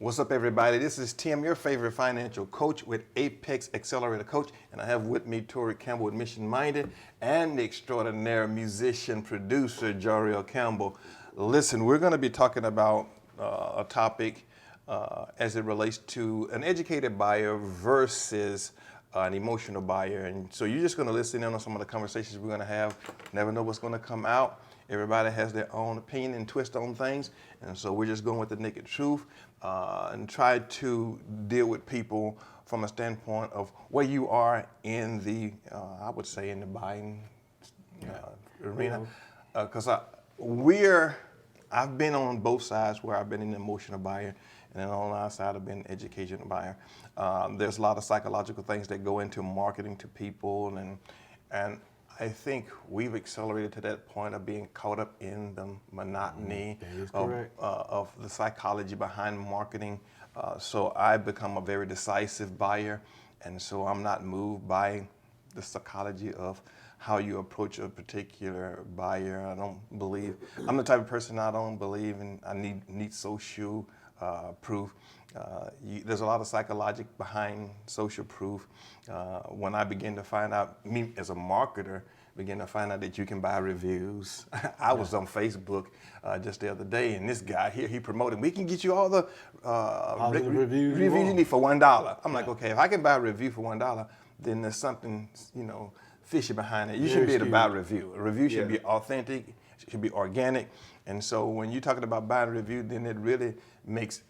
What's up, everybody? This is Tim, your favorite financial coach with Apex Accelerator Coach, and I have with me Torry Campbell with Mission Minded and the extraordinary musician producer Jarrell Campbell. Listen, we're going to be talking about a topic as it relates to an educated buyer versus an emotional buyer, and so you're just going to listen in on some of the conversations we're going to have. Never know what's going to come out. Everybody has their own opinion and twist on things, and so we're just going with the naked truth and try to deal with people from a standpoint of where you are in the, I would say, in the buying arena. Because I've been on both sides where I've been an emotional buyer, and then on our side I've been an educational buyer. There's a lot of psychological things that go into marketing to people, and I think we've accelerated to that point of being caught up in the monotony of the psychology behind marketing. So I've become a very decisive buyer, and so I'm not moved by the psychology of how you approach a particular buyer. I'm the type of person I don't believe in. I need social proof. There's a lot of psychology behind social proof. When I begin to find out, me as a marketer, begin to find out that you can buy reviews. I was on Facebook just the other day, and this guy here, he promoted, we can get you all the reviews you need for $1. I'm like, okay, if I can buy a review for $1, then there's something, fishy behind it. You should be able to buy a review. A review should be authentic, it should be organic. And so when you're talking about buying a review, then it really makes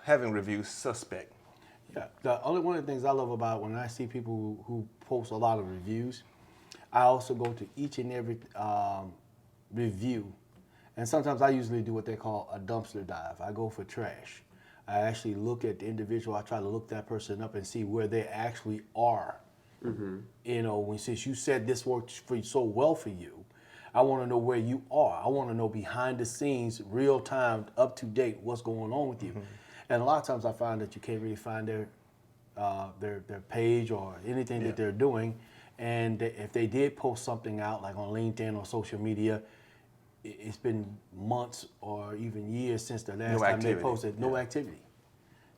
having reviews suspect. Yeah, one of the things I love about when I see people who post a lot of reviews, I also go to each and every review, and sometimes I usually do what they call a dumpster dive. I go for trash. I actually look at the individual. I try to look that person up and see where they actually are. Mm-hmm. Since you said this works so well for you, I want to know where you are. I want to know behind the scenes, real time, up to date, what's going on with you. Mm-hmm. And a lot of times I find that you can't really find their page or anything that they're doing. And if they did post something out, like on LinkedIn or social media, it's been months or even years since the last time they posted. No activity.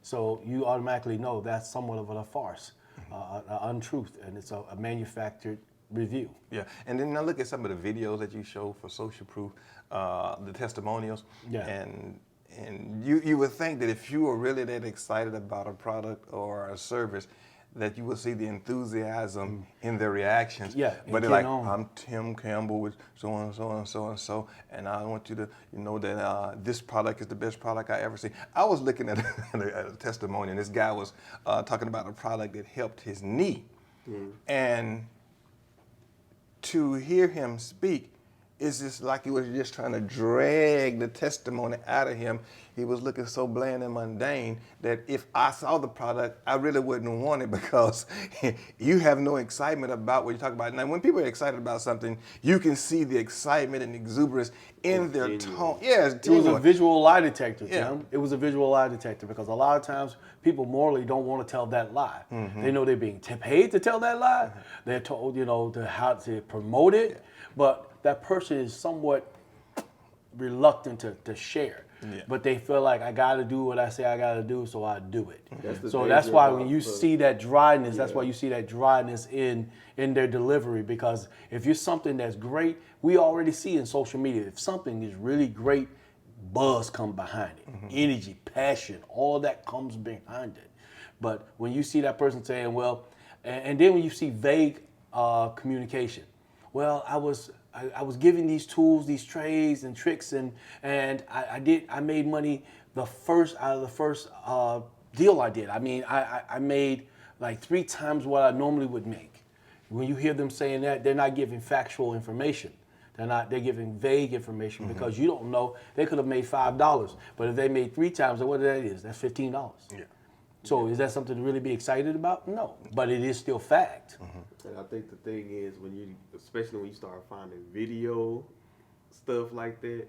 So you automatically know that's somewhat of a farce, an untruth, and it's a manufactured review. Yeah, and then I look at some of the videos that you show for social proof, the testimonials, and you would think that if you were really that excited about a product or a service, that you will see the enthusiasm in their reactions. Yeah, but they're like, I'm Tim Campbell with so and so and so and so, and I want you to know that this product is the best product I ever seen. I was looking at a testimony, and this guy was talking about a product that helped his knee, and to hear him speak, it's just like he was just trying to drag the testimony out of him. He was looking so bland and mundane that if I saw the product, I really wouldn't want it, because you have no excitement about what you're talking about. Now, when people are excited about something, you can see the excitement and exuberance in their tone. Yeah, it was a visual lie detector, Tim. It was a visual lie detector, because a lot of times people morally don't want to tell that lie. Mm-hmm. They know they're being paid to tell that lie. Mm-hmm. They're told, how to promote it, but that person is somewhat reluctant to share. Yeah. But they feel like, I got to do what I say I got to do, so I do it. That's why when you see that dryness, that's why you see that dryness in their delivery. Because if you're something that's great, we already see in social media, if something is really great, buzz comes behind it. Mm-hmm. Energy, passion, all that comes behind it. But when you see that person saying, and then when you see vague communication, I was given these tools, these trades and tricks, and I made money out of the first deal I did. I mean, I made like 3 times what I normally would make. When you hear them saying that, they're not giving factual information. They're giving vague information, because you don't know. They could have made $5, but if they made 3 times, then what that is? That's $15. Yeah. So is that something to really be excited about? No, but it is still fact. Mm-hmm. And I think the thing is, especially when you start finding video stuff like that,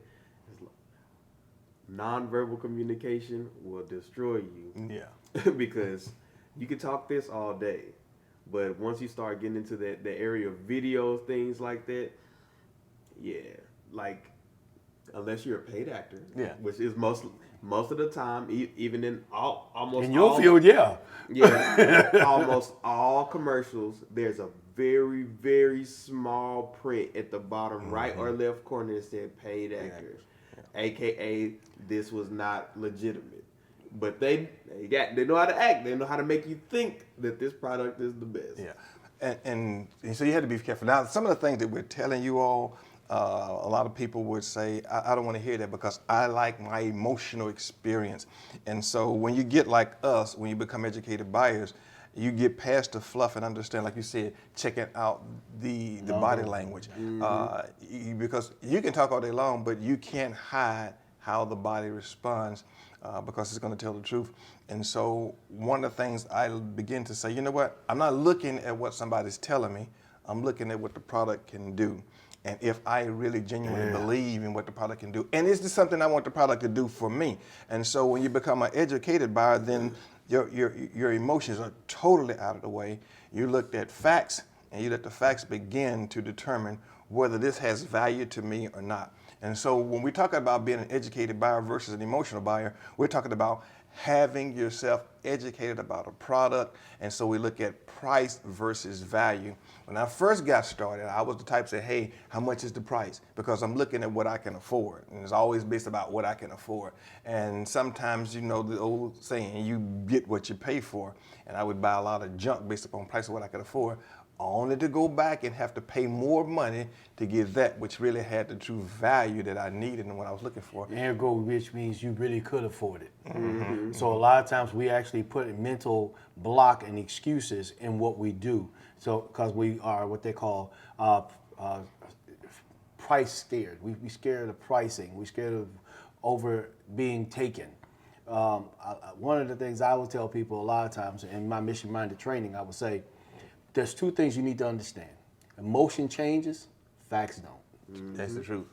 nonverbal communication will destroy you. Yeah. Because you can talk this all day, but once you start getting into the area of video, things like that, like unless you're a paid actor, Yeah. which is most of the time, even in almost In your all, field, yeah. yeah, almost all commercials, there's a very, very small print at the bottom right or left corner that said paid actors, aka this was not legitimate. But they know how to act. They know how to make you think that this product is the best. Yeah, and so you had to be careful. Now, some of the things that we're telling you all, a lot of people would say, I don't want to hear that because I like my emotional experience. And so when you get like us, when you become educated buyers, you get past the fluff and understand, like you said, checking out the body language. Because you can talk all day long, but you can't hide how the body responds because it's going to tell the truth. And so one of the things I begin to say, you know what, I'm not looking at what somebody's telling me, I'm looking at what the product can do. And if I really genuinely believe in what the product can do, and is this something I want the product to do for me? And so when you become an educated buyer, then your emotions are totally out of the way. You looked at facts, and you let the facts begin to determine whether this has value to me or not. And so when we talk about being an educated buyer versus an emotional buyer, we're talking about having yourself educated about a product. And so we look at price versus value. When I first got started, I was the type to say, hey, how much is the price? Because I'm looking at what I can afford. And it's always based about what I can afford. And sometimes, you know, the old saying, you get what you pay for. And I would buy a lot of junk based upon price of what I could afford, only to go back and have to pay more money to get that which really had the true value that I needed and what I was looking for. Ergo, which means you really could afford it. So a lot of times we actually put a mental block and excuses in what we do. So because we are what they call price scared. We scared of pricing. We scared of over being taken. One of the things I would tell people a lot of times in my mission-minded training, I would say, there's two things you need to understand. Emotion changes, facts don't. That's the truth.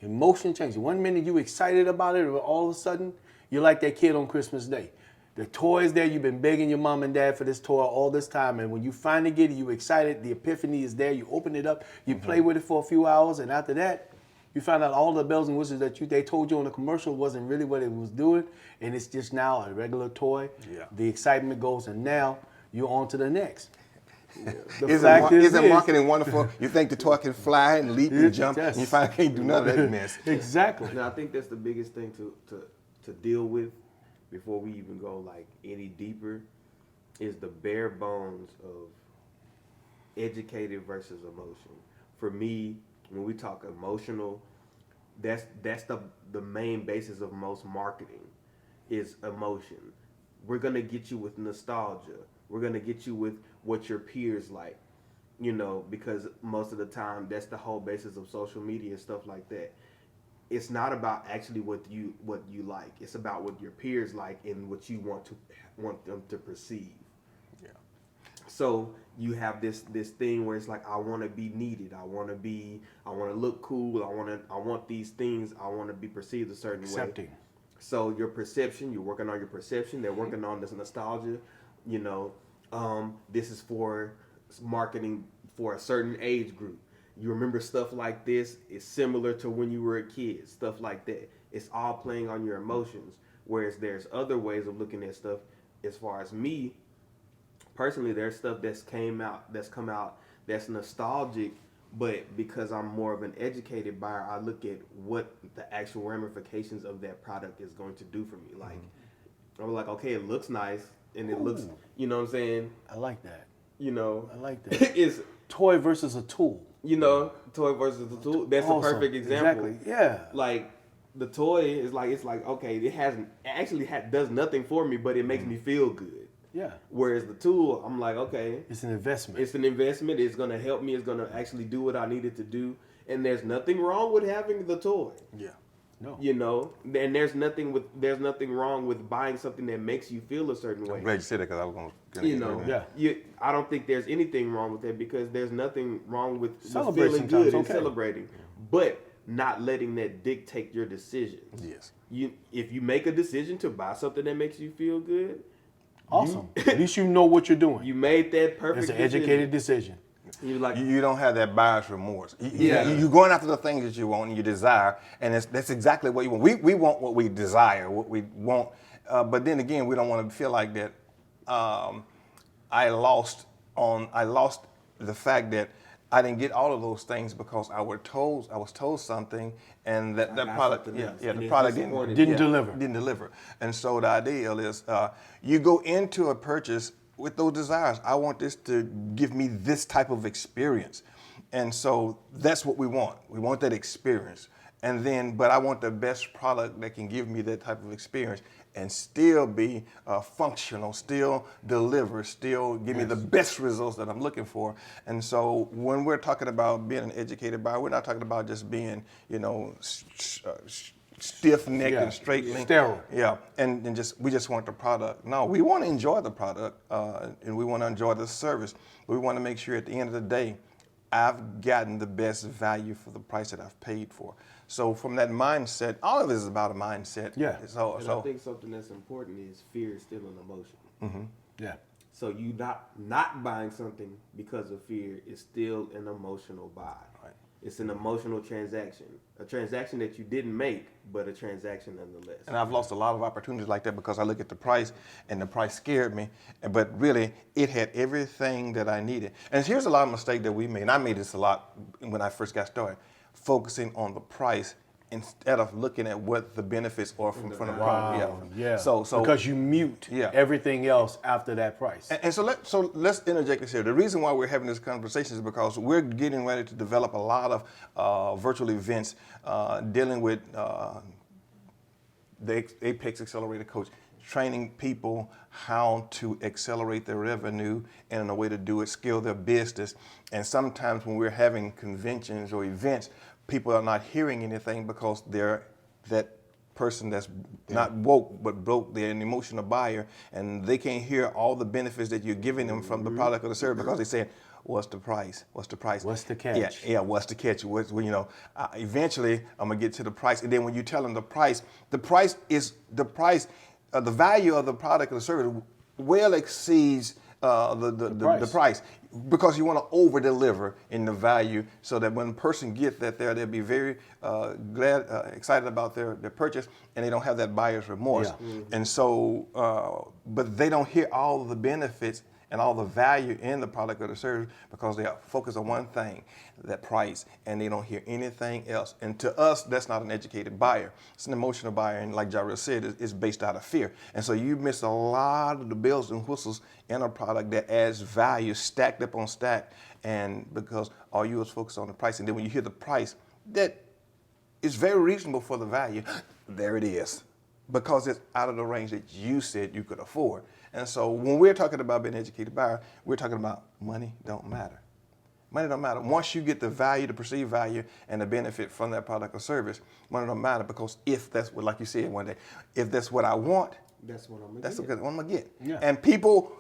Emotion changes. One minute you excited about it, all of a sudden, you're like that kid on Christmas Day. The toy's there, you've been begging your mom and dad for this toy all this time, and when you finally get it, you excited, the epiphany is there, you open it up, you play with it for a few hours, and after that, you find out all the bells and whistles that they told you on the commercial wasn't really what it was doing, and it's just now a regular toy. Yeah. The excitement goes, and now you're on to the next. Yeah. Isn't marketing wonderful? You think the toy can fly and leap and jump, and you finally can't do none of that mess. Exactly. Now, I think that's the biggest thing to deal with before we even go like any deeper is the bare bones of educated versus emotion. For me, when we talk emotional, that's the main basis of most marketing is emotion. We're gonna get you with nostalgia. We're gonna get you with what your peers like, you know, because most of the time that's the whole basis of social media and stuff like that. It's not about actually what you like. It's about what your peers like and what you want them to perceive. Yeah. So you have this thing where it's like, I want to be needed. I want to look cool. I want these things. I want to be perceived a certain Accepting. way. So your perception, you're working on your perception. They're working on this nostalgia. You know, this is for marketing for a certain age group. You remember stuff like this. It's similar to when you were a kid. Stuff like that. It's all playing on your emotions. Whereas there's other ways of looking at stuff. As far as me, personally, there's stuff that's come out that's nostalgic, but because I'm more of an educated buyer, I look at what the actual ramifications of that product is going to do for me. Like, I'm like, okay, it looks nice, and it looks, you know what I'm saying? I like that. You know, I like that. It's, toy versus a tool. you know, toy versus the tool. That's a Awesome. perfect example. Exactly. Yeah. Like, the toy is like, it's like, okay, it does nothing for me, but it makes me feel good. Yeah. Whereas the tool, I'm like, okay, It's an investment. it's an investment. It's going to help me. It's going to actually do what I need it to do. And there's nothing wrong with having the toy. Yeah. No. You know, and there's nothing wrong with buying something that makes you feel a certain way. I'm glad you said that because I was going to. You know, Yeah. I don't think there's anything wrong with that because there's nothing wrong with Celebrate feeling sometimes, good and okay. celebrating, but not letting that dictate your decisions. Yes. If you make a decision to buy something that makes you feel good, Awesome. At least you know what you're doing. you made that perfect It's an decision. educated decision. You don't have that buyer's remorse. Yeah. You're going after the things that you want and you desire, and that's exactly what you want. We want what we desire, what we want, but then again, we don't want to feel like that. I lost the fact that I didn't get all of those things because I was told something, and that product, the product Didn't deliver. Didn't deliver. And so the ideal is you go into a purchase with those desires. I want this to give me this type of experience, and so that's what we want. We want that experience, and then, but I want the best product that can give me that type of experience and still be functional, still deliver, still give me the best results that I'm looking for. And so when we're talking about being an educated buyer, we're not talking about just being, stiff-necked and straight-linked. Sterile. Yeah, and we just want the product. No, we want to enjoy the product, and we want to enjoy the service. We want to make sure at the end of the day, I've gotten the best value for the price that I've paid for. So from that mindset, all of it is about a mindset. Yeah. So I think something that's important is fear is still an emotion. Mm-hmm. Yeah. So you not buying something because of fear is still an emotional buy. Right. It's an emotional transaction, a transaction that you didn't make, but a transaction nonetheless. And I've lost a lot of opportunities like that because I look at the price, and the price scared me. But really, it had everything that I needed. And here's a lot of mistakes that we made. And I made this a lot when I first got started, focusing on the price instead of looking at what the benefits are from the product. Yeah. So because you mute everything else after that price. And so let's interject this here. The reason why we're having this conversation is because we're getting ready to develop a lot of virtual events dealing with the Apex Accelerator Coach, training people how to accelerate their revenue and a way to do it, scale their business. And sometimes when we're having conventions or events, people are not hearing anything because they're that person that's not woke but broke. They're an emotional buyer, and they can't hear all the benefits that you're giving them from the product or the service because they say, "What's the price? What's the price? What's the catch?" Yeah. What's the catch? Eventually, I'm gonna get to the price, and then when you tell them the price is the price. The value of the product or the service well exceeds the price, because you want to over deliver in the value so that when a person gets that they'll be very excited about their purchase, and they don't have that buyer's remorse. Yeah. Mm-hmm. And so, but they don't hear all of the benefits and all the value in the product or the service because they are focused on one thing, that price, and they don't hear anything else. And to us, that's not an educated buyer. It's an emotional buyer, and like Jarrell said, it's based out of fear. And so you miss a lot of the bells and whistles in a product that adds value, stacked up on stack, and because all you is focused on the price. And then when you hear the price, that is very reasonable for the value, there it is, because it's out of the range that you said you could afford. And so when we're talking about being an educated buyer, we're talking about money don't matter. Money don't matter. Once you get the value, the perceived value, and the benefit from that product or service, money don't matter, because if that's what, like you said one day, if that's what I want, that's what I'm gonna that's get. what I'm gonna get. Yeah. And people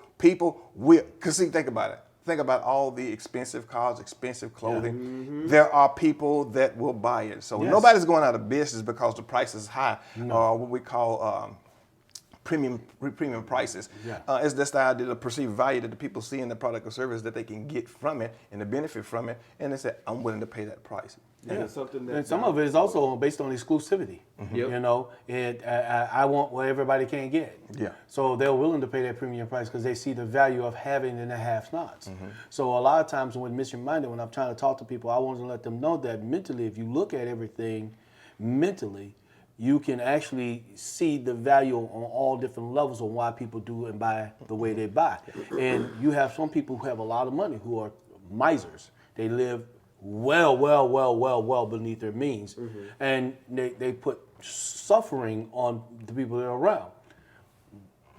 will, because see, think about it. Think about all the expensive cars, expensive clothing. Mm-hmm. There are people that will buy it. So nobody's going out of business because the price is high, or what we call premium prices. Yeah. It's just the idea, the perceived value that the people see in the product or service that they can get from it and the benefit from it, and they say, I'm willing to pay that price. Yeah. Something that, and some of it is also based on exclusivity. Mm-hmm. Yep. And I want what everybody can't get. Yeah. So they're willing to pay that premium price because they see the value of having in the have-nots. Mm-hmm. So a lot of times when mission-minded, when I'm trying to talk to people, I want to let them know that mentally, if you look at everything mentally, you can actually see the value on all different levels of why people do and buy the way they buy. And you have some people who have a lot of money who are misers. They live well beneath their means. Mm-hmm. And they put suffering on the people that are around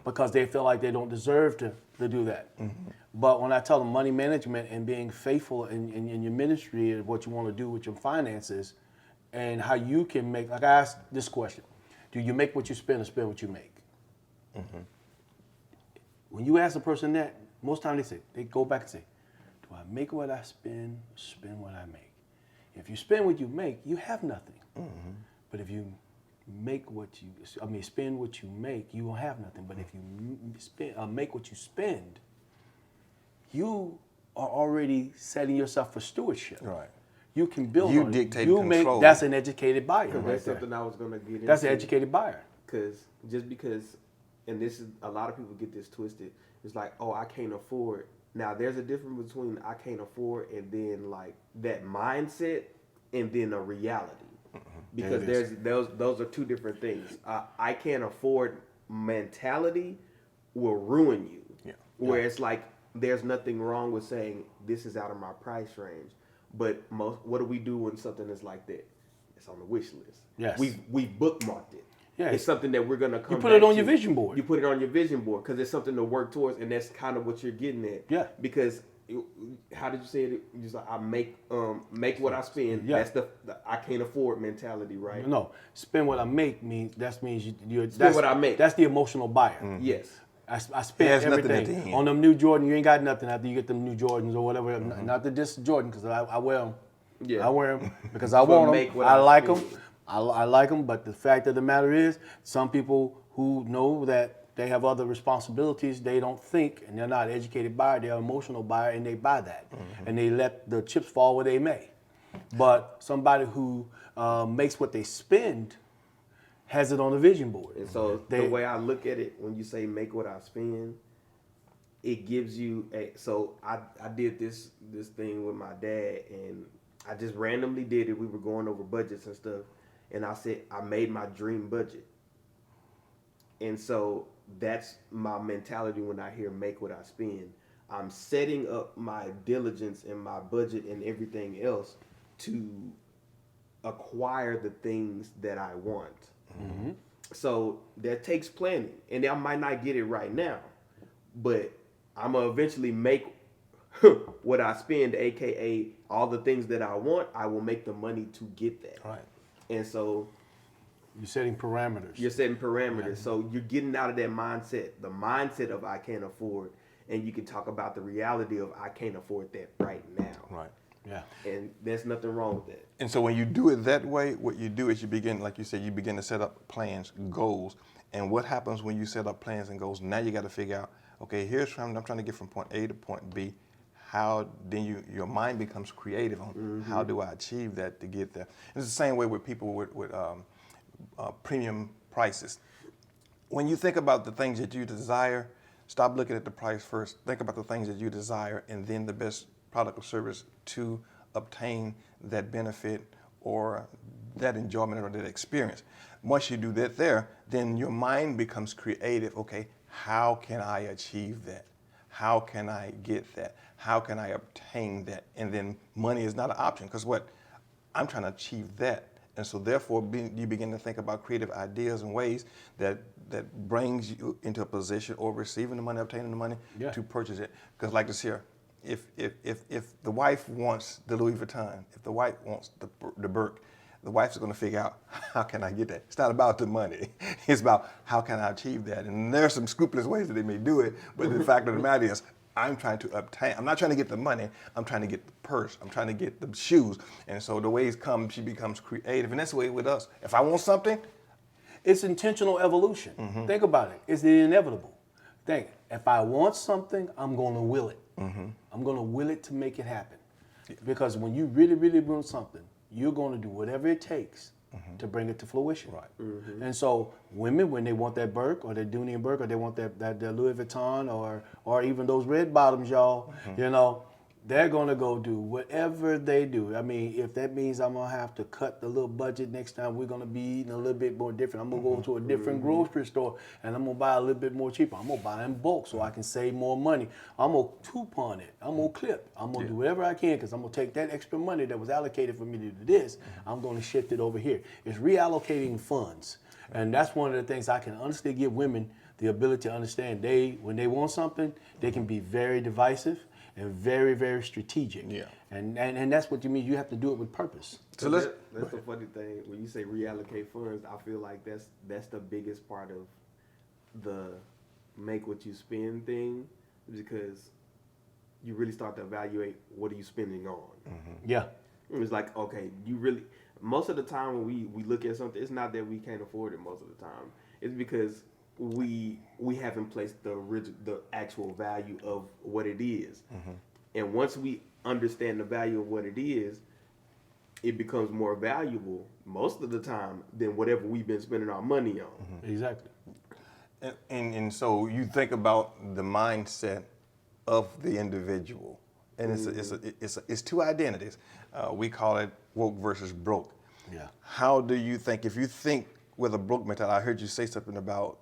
because they feel like they don't deserve to do that. Mm-hmm. But when I tell them money management and being faithful in your ministry and what you want to do with your finances, and how you can make, like I asked this question, do you make what you spend or spend what you make? Mm-hmm. When you ask a person that, most times they go back and say, do I make what I spend what I make? If you spend what you make, you have nothing. Mm-hmm. But if you spend what you make, you won't have nothing. But if you make what you spend, you are already setting yourself for stewardship. Right. You can build You on it. dictate You control. that's an educated buyer Because right that's there. something I was gonna get into. That's an educated buyer. Because just because, and this is a lot of people get this twisted. It's like, oh, I can't afford. Now there's a difference between I can't afford and then like that mindset and then a reality. Because Yeah, it those are two different things. I can't afford mentality will ruin you. Yeah. Where it's like there's nothing wrong with saying this is out of my price range. But what do we do when something is like that? It's on the wish list. Yes. We've bookmarked it. Yeah. It's something that we're gonna come. You put it back on your to. vision board. You put it on your vision board because it's something to work towards, and that's kind of what you're getting at. Yeah. Because how did you say it? You just like I make what I spend. Yeah. That's the I can't afford mentality, right? No, spend what I make means you're Spend what I make. That's the emotional buyer. Yes. I spend Has nothing at the everything end. on them new Jordan. You ain't got nothing after you get them new Jordans or whatever. Not that this Jordan because I wear them. Yeah. I wear them because I But want make them. what I I like them. spend. I like them. But the fact of the matter is, some people who know that they have other responsibilities, they don't think, and they're not educated buyer. They're an emotional buyer, and they buy that, and they let the chips fall where they may. But somebody who makes what they spend has it on a vision board. And so the way I look at it, when you say make what I spend, it gives you a. So I did this thing with my dad, and I just randomly did it. We were going over budgets and stuff, and I said I made my dream budget. And so that's my mentality when I hear make what I spend. I'm setting up my diligence and my budget and everything else to acquire the things that I want. Mm-hmm. So that takes planning, and I might not get it right now, but I'm gonna eventually make what I spend, aka all the things that I want. I will make the money to get that. Right. And so You're setting parameters. you're setting parameters. So you're getting out of that mindset, the mindset of I can't afford, and you can talk about the reality of I can't afford that right now. Right. Yeah. And there's nothing wrong with that. And so when you do it that way, what you do is you begin, like you said, you begin to set up plans, goals. And what happens when you set up plans and goals? Now you got to figure out, okay, I'm trying to get from point A to point B. How then your mind becomes creative on how do I achieve that to get there. And it's the same way with people with premium prices. When you think about the things that you desire, stop looking at the price first. Think about the things that you desire and then the best product or service to obtain that benefit or that enjoyment or that experience. Once you do that there, then your mind becomes creative. Okay, how can I achieve that? How can I get that? How can I obtain that? And then money is not an option because what? I'm trying to achieve that. And so therefore you begin to think about creative ideas and ways that brings you into a position or receiving the money, obtaining the money to purchase it. Because like this here, if the wife wants the Louis Vuitton, if the wife wants the Burke, the wife's going to figure out, how can I get that? It's not about the money. It's about how can I achieve that? And there's some scrupulous ways that they may do it, but the fact of the matter is, I'm trying to obtain, I'm not trying to get the money, I'm trying to get the purse, I'm trying to get the shoes. And so the ways come, she becomes creative. And that's the way with us. If I want something, It's intentional evolution. Think about it. It's the inevitable. Think, if I want something, I'm going to will it. I'm going to will it to make it happen. Because when you really, really want something, you're going to do whatever it takes to bring it to fruition. Right. And so women, when they want that Burke or that Dooney and Burke or they want that Louis Vuitton or even those red bottoms, y'all, you know, they're going to go do whatever they do. I mean, if that means I'm going to have to cut the little budget next time, we're going to be eating a little bit more different. I'm going to go to a different grocery store and I'm going to buy a little bit more cheaper. I'm going to buy in bulk so I can save more money. I'm going to coupon it. I'm going to clip. I'm going to do whatever I can because I'm going to take that extra money that was allocated for me to do this. I'm going to shift it over here. It's reallocating funds. And that's one of the things I can honestly give women the ability to understand. When they want something, they can be very divisive and very, very strategic. Yeah. And that's what you mean. You have to do it with purpose. So that's the funny thing. When you say reallocate funds, I feel like that's the biggest part of the make what you spend thing, because you really start to evaluate what are you spending on. Yeah. It's like, okay, you really, most of the time when we look at something, it's not that we can't afford it most of the time. It's because we haven't placed the actual value of what it is. And once we understand the value of what it is, it becomes more valuable most of the time than whatever we've been spending our money on. Exactly. And so you think about the mindset of the individual, and it's two identities. We call it woke versus broke. Yeah. How do you think, if you think with a broke mentality, I heard you say something about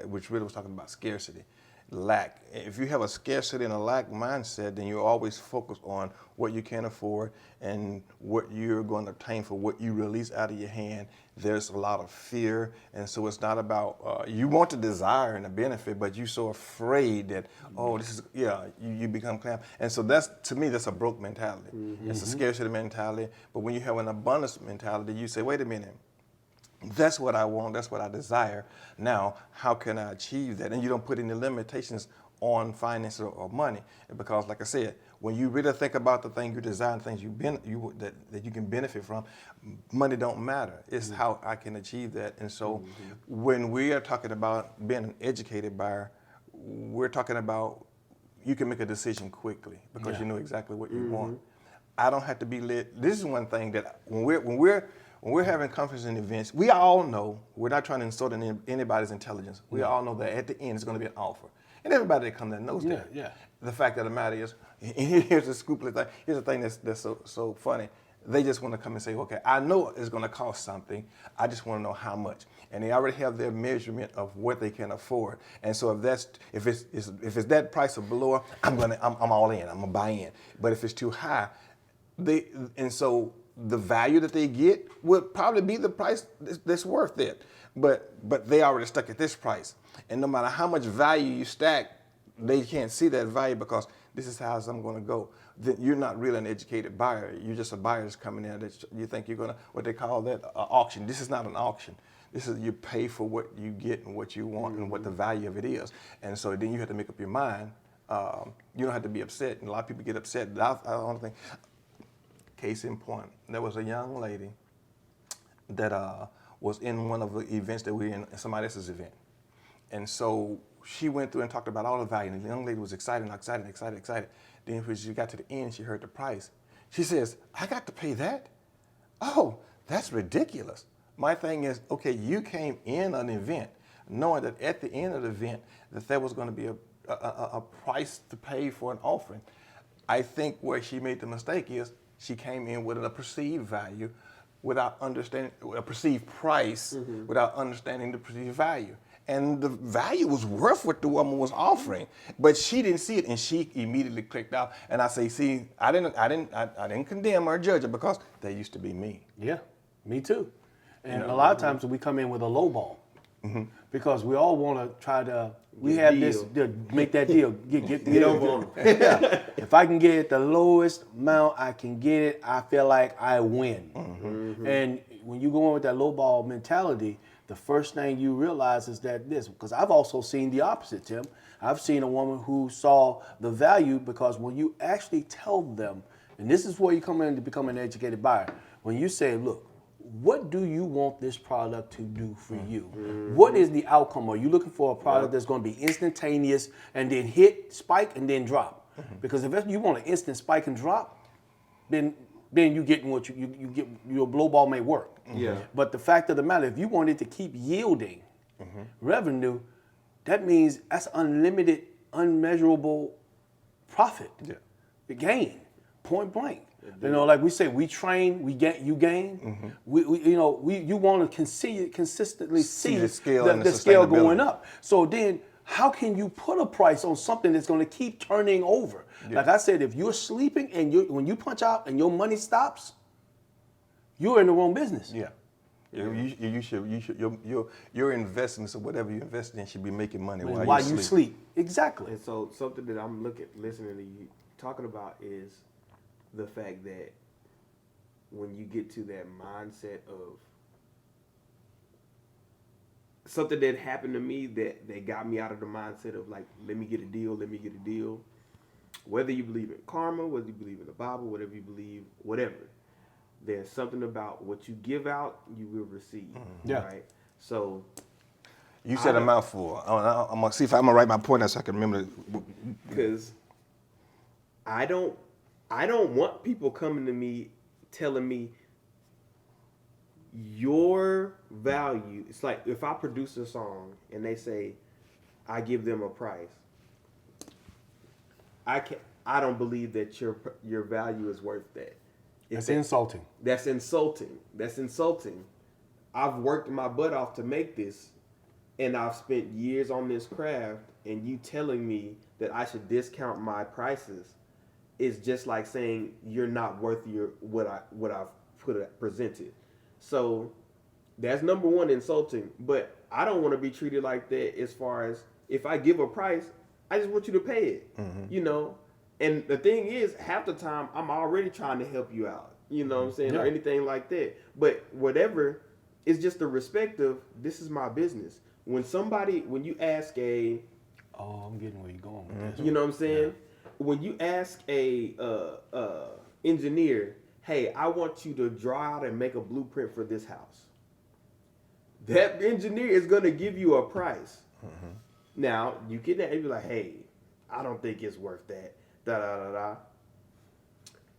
which really was talking about scarcity, lack. If you have a scarcity and a lack mindset, then you always focus on what you can afford and what you're going to obtain for what you release out of your hand. There's a lot of fear, and so it's not about, you want the desire and the benefit, but you're so afraid that, oh, this is, you become clam. And so that's, to me, that's a broke mentality. It's a scarcity mentality, but when you have an abundance mentality, you say, wait a minute, that's what I want, that's what I desire. Now, how can I achieve that? And you don't put any limitations on finance or money. Because like I said, when you really think about the thing you desire and things that you can benefit from, money don't matter. It's how I can achieve that. And so when we are talking about being an educated buyer, we're talking about you can make a decision quickly because you know exactly what you want. I don't have to be led. This is one thing that when we're having conferences and events, we all know, we're not trying to insult anybody's intelligence. We all know that at the end it's going to be an offer. And everybody that comes there knows that. Yeah. The fact of the matter is, and here's the scooply thing, here's the thing that's so funny. They just want to come and say, okay, I know it's going to cost something. I just want to know how much. And they already have their measurement of what they can afford. And so if it's that price or below, I'm all in. I'm gonna buy in. But if it's too high, so the value that they get would probably be the price that's worth it. But they already stuck at this price. And no matter how much value you stack, they can't see that value because this is how I'm going to go. Then you're not really an educated buyer. You're just a buyer that's coming in that you think you're going to, what they call that, auction. This is not an auction. This is, you pay for what you get and what you want and what the value of it is. And so then you have to make up your mind. You don't have to be upset. And a lot of people get upset. I don't think. Case in point, there was a young lady that was in one of the events that we were in, somebody else's event. And so she went through and talked about all the value, and the young lady was excited. Then when she got to the end, she heard the price. She says, I got to pay that? Oh, that's ridiculous. My thing is, okay, you came in an event knowing that at the end of the event that there was going to be a price to pay for an offering. I think where she made the mistake is she came in with a perceived value without understanding, a perceived price without understanding the perceived value. And the value was worth what the woman was offering, but she didn't see it, and she immediately clicked out. And I say, see, I didn't condemn or judge her because that used to be me. Yeah, me too. And a lot of times we come in with a low ball because we all want to try to. We have this make that deal. Get over on them. Yeah. If I can get the lowest amount I can get it, I feel like I win. And when you go in with that low ball mentality, the first thing you realize is that because I've also seen the opposite, Tim. I've seen a woman who saw the value because when you actually tell them, and this is where you come in to become an educated buyer, when you say, look, what do you want this product to do for you? What is the outcome? Are you looking for a product that's going to be instantaneous and then hit, spike, and then drop? Because if you want an instant spike and drop, then you get what you get. Your blow ball may work. Yeah. But the fact of the matter, if you want it to keep yielding revenue, that means that's unlimited, unmeasurable profit. Yeah. The gain, point blank. You know, like we say, we train, we get, you gain. You want to consistently see the scale going up. So then, how can you put a price on something that's going to keep turning over? Yeah. Like I said, if you're sleeping and when you punch out and your money stops, you're in the wrong business. Yeah. You should your investments or whatever you invest in should be making money while you sleep. Exactly. And so something that I'm listening to you talking about is the fact that when you get to that mindset of something that happened to me that got me out of the mindset of like, let me get a deal. Whether you believe in karma, whether you believe in the Bible, whatever you believe, whatever. There's something about what you give out, you will receive. Yeah. Right? So you said a mouthful. I'm gonna see if I'm gonna write my point down so I can remember. Because I don't want people coming to me telling me your value. It's like if I produce a song and they say I give them a price, I don't believe that your value is worth that. It's insulting. That's insulting. That's insulting. I've worked my butt off to make this, and I've spent years on this craft, and you telling me that I should discount my prices is just like saying you're not worth what I've presented. So that's number one, insulting. But I don't want to be treated like that. As far as if I give a price, I just want you to pay it. You know. And the thing is, half the time I'm already trying to help you out. You know what I'm saying, or anything like that. But whatever, it's just the respect of this is my business. When you ask a, I'm getting where you're going with this. you know what I'm saying? Yeah. When you ask a engineer, hey, I want you to draw out and make a blueprint for this house. That engineer is going to give you a price. Now, you get that and be like, hey, I don't think it's worth that. Da da da da.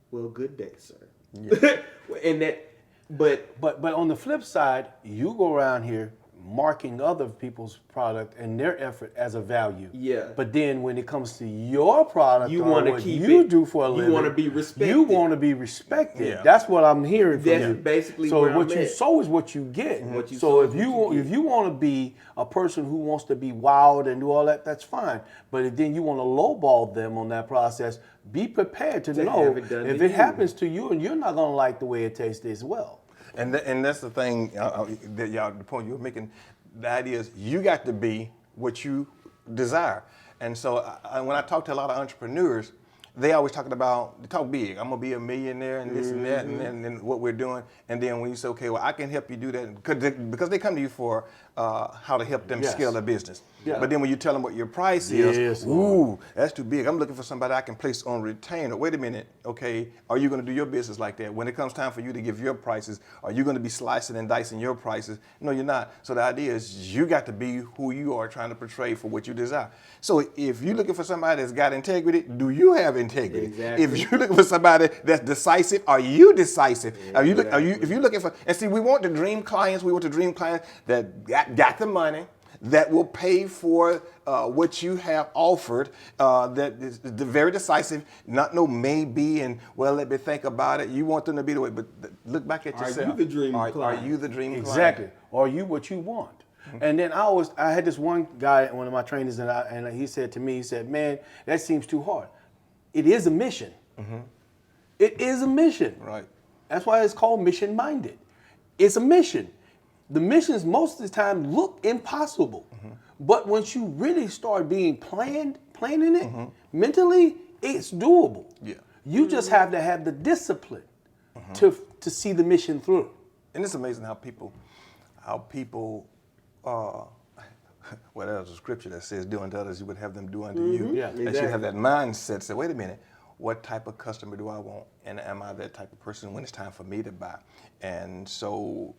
Well, good day, sir. Yeah. And that, but on the flip side, you go around here marking other people's product and their effort as a value. Yeah. But then when it comes to your product, you want to what keep you it, do for a living, you want to be respected. You want to be respected. Yeah. That's what I'm hearing from That's you. basically so where what I'm you at. sow is what you get. What you so sow if is you what you if get. you want to be a person who wants to be wild and do all that, that's fine. But if then you want to lowball them on that process, be prepared to know have it done if to it you. happens to you and you're not going to like the way it tastes as well. And that's the thing that y'all, the point you were making. The idea is you got to be what you desire. And so when I talk to a lot of entrepreneurs, they always talk big. I'm gonna be a millionaire and this and that, and then what we're doing. And then when you say, okay, well, I can help you do that, because they come to you for how to help them scale their business. Yeah. But then when you tell them what your price is, ooh, that's too big. I'm looking for somebody I can place on retainer. Wait a minute, okay, are you gonna do your business like that? When it comes time for you to give your prices, are you gonna be slicing and dicing your prices? No, you're not. So the idea is you got to be who you are trying to portray for what you desire. So if you're looking for somebody that's got integrity, do you have integrity? Exactly. If you're looking for somebody that's decisive, are you decisive? Yeah, If you're looking for, and see, we want the dream clients that got the money, that will pay for what you have offered, that is very decisive, not no maybe and, well, let me think about it. You want them to be the way, but look back at yourself. Are you the dream client? Are you the dream client? Exactly. Are you what you want? And then I had this one guy, one of my trainers, and he said to me, he said, man, that seems too hard. It is a mission. It is a mission. Right. That's why it's called mission minded. It's a mission. The missions most of the time look impossible. But once you really start being planning it mentally, it's doable. Yeah. You just have to have the discipline to see the mission through. And it's amazing how people, well, there's a scripture that says, do unto others, you would have them do unto you. Yeah, They should have that mindset, say, wait a minute, what type of customer do I want? And am I that type of person when it's time for me to buy? And so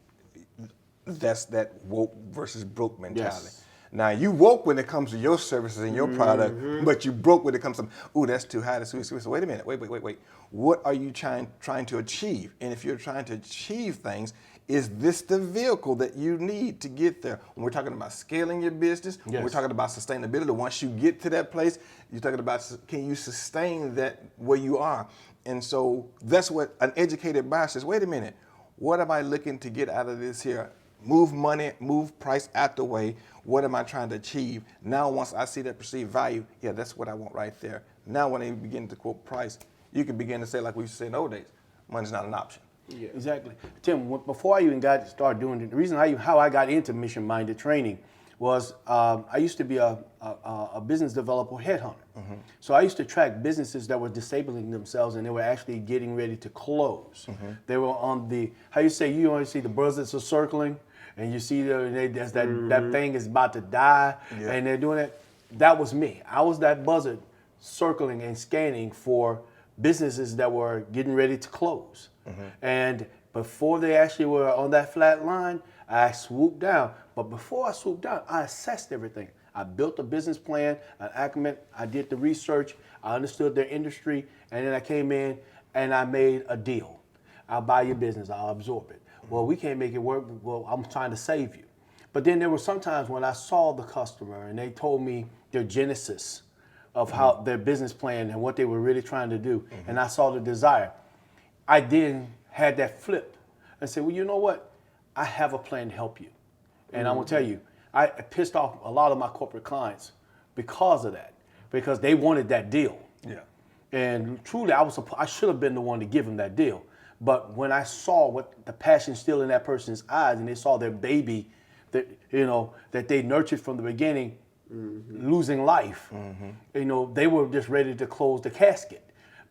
that's that woke versus broke mentality. Yes. Now, you woke when it comes to your services and your product, but you broke when it comes to, ooh, that's too high, that's too sweet. So wait a minute, wait. What are you trying to achieve? And if you're trying to achieve things, is this the vehicle that you need to get there? When we're talking about scaling your business, when we're talking about sustainability, once you get to that place, you're talking about, can you sustain that where you are? And so that's what an educated buyer says, wait a minute, what am I looking to get out of this here? Move money, move price out the way. What am I trying to achieve? Now, once I see that perceived value, yeah, that's what I want right there. Now, when they begin to quote price, you can begin to say, like we used to say in the old days, money's not an option. Yeah. Exactly. Tim, before I even got started doing it, the reason how I got into mission-minded training was I used to be a business developer headhunter. So I used to track businesses that were disabling themselves and they were actually getting ready to close. They were on the, you only see the buzzards are circling and you see that thing is about to die and they're doing it. That was me. I was that buzzard circling and scanning for businesses that were getting ready to close. And before they actually were on that flat line, I swooped down, But before I swooped down, I assessed everything. I built a business plan, an acumen, I did the research, I understood their industry, and then I came in and I made a deal. I'll buy your business, I'll absorb it. Well, we can't make it work, well, I'm trying to save you. But then there were some times when I saw the customer and they told me their genesis of how their business plan and what they were really trying to do, and I saw the desire. I then had that flip and said, well, you know what? I have a plan to help you. And I'm gonna tell you, I pissed off a lot of my corporate clients because of that, because they wanted that deal. Yeah. And truly, I should have been the one to give them that deal. But when I saw what the passion still in that person's eyes, and they saw their baby, that that they nurtured from the beginning, losing life, they were just ready to close the casket.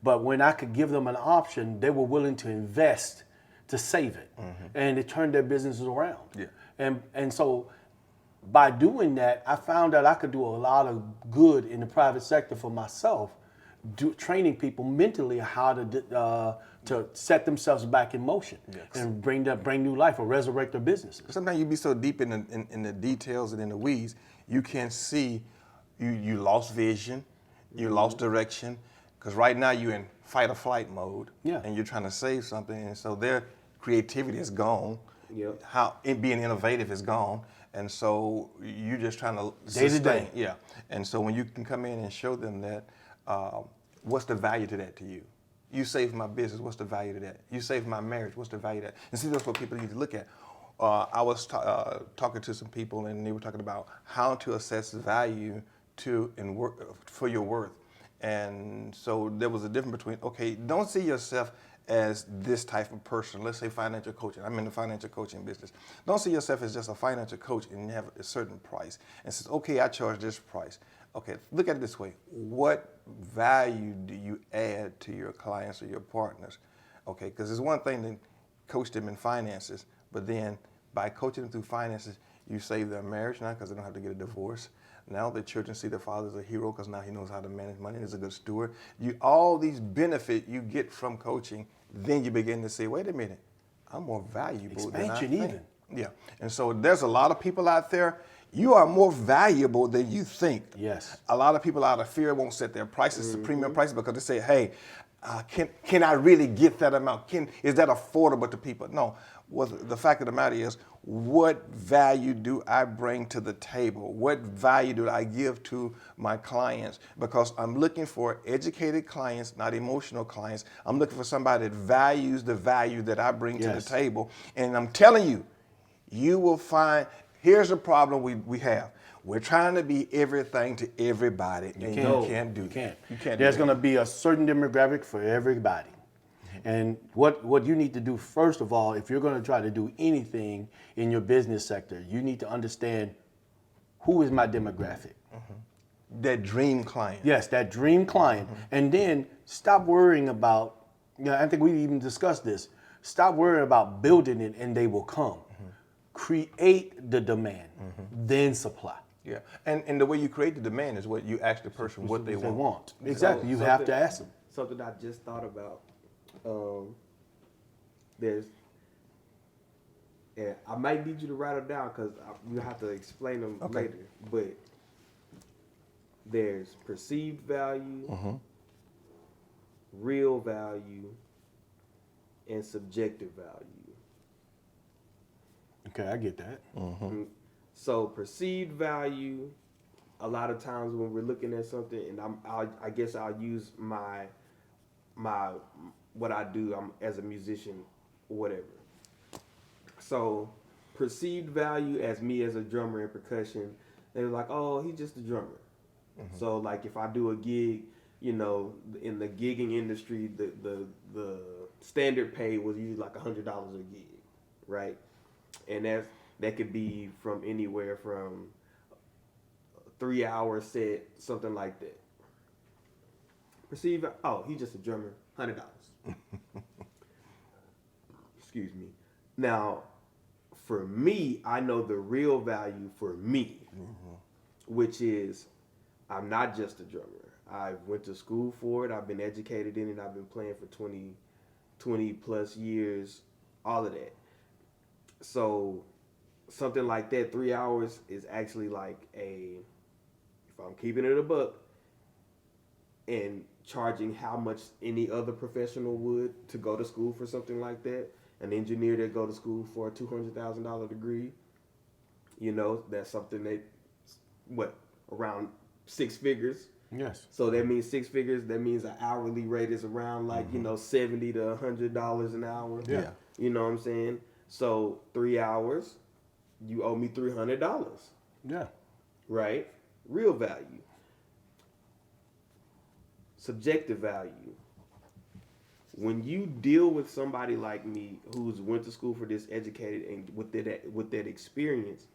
But when I could give them an option, they were willing to invest to save it, and it turned their businesses around. Yeah. And so by doing that, I found out I could do a lot of good in the private sector for myself, training people mentally how to set themselves back in motion and bring new life or resurrect their businesses. Sometimes you be so deep in the details and in the weeds, you can't see. You lost vision, you lost direction, because right now you're in fight or flight mode, and you're trying to save something, and so their creativity is gone. Yep. How being innovative is gone, and so you're just trying to Day to day. Yeah, and so when you can come in and show them that, what's the value to that to you? You saved my business. What's the value to that? You saved my marriage. What's the value to that? And see, that's what people need to look at. I was talking to some people, and they were talking about how to assess value for your worth. And so there was a difference between, okay, don't see yourself as this type of person. Let's say financial coaching. I'm in the financial coaching business. Don't see yourself as just a financial coach and you have a certain price. And says, okay, I charge this price. Okay, look at it this way. What value do you add to your clients or your partners? Okay, because it's one thing to coach them in finances, but then by coaching them through finances, you save their marriage now because they don't have to get a divorce. Now the children see their father as a hero because now he knows how to manage money and is a good steward. All these benefits you get from coaching, then you begin to say, wait a minute, I'm more valuable than I think. Expansion even. Yeah, and so there's a lot of people out there. You are more valuable than you think. Yes. A lot of people out of fear won't set their prices to premium prices because they say, hey, can I really get that amount? Is that affordable to people? No. Well, the fact of the matter is, what value do I bring to the table? What value do I give to my clients? Because I'm looking for educated clients, not emotional clients. I'm looking for somebody that values the value that I bring to the table. And I'm telling you, you will find, here's the problem we have. We're trying to be everything to everybody, and you can't do that. You can't. There's going to be a certain demographic for everybody. And what you need to do, first of all, if you're going to try to do anything in your business sector, you need to understand, who is my demographic? That dream client. Yes, that dream client. And then stop worrying about, I think we even discussed this, stop worrying about building it and they will come. Create the demand, then supply. Yeah, and the way you create the demand is what you ask the person what they want. Exactly, you have to ask them. Something I just thought about. And I might need you to write them down because you have to explain them later. But there's perceived value, real value, and subjective value. Okay, I get that. So perceived value, a lot of times when we're looking at something, and I guess I'll use my what I do as a musician, whatever. So perceived value as me as a drummer in percussion, they're like, oh, he's just a drummer. So like if I do a gig, in the gigging industry, the standard pay was usually like $100 a gig, right? And that could be from anywhere from a 3-hour set, something like that. Perceive, oh, he's just a drummer, $100. Excuse me. Now, for me, I know the real value for me, which is I'm not just a drummer. I went to school for it. I've been educated in it. I've been playing for 20 plus years, all of that. So something like that, 3 hours is actually like if I'm keeping it a buck and charging how much any other professional would to go to school for something like that, an engineer that go to school for a $200,000 degree, that's something that, around 6 figures. Yes. So that means 6 figures. That means an hourly rate is around like, $70 to $100 an hour. Yeah. You know what I'm saying? So 3 hours, you owe me $300. Yeah. Right? Real value. Subjective value. When you deal with somebody like me who's went to school for this, educated, and with that experience,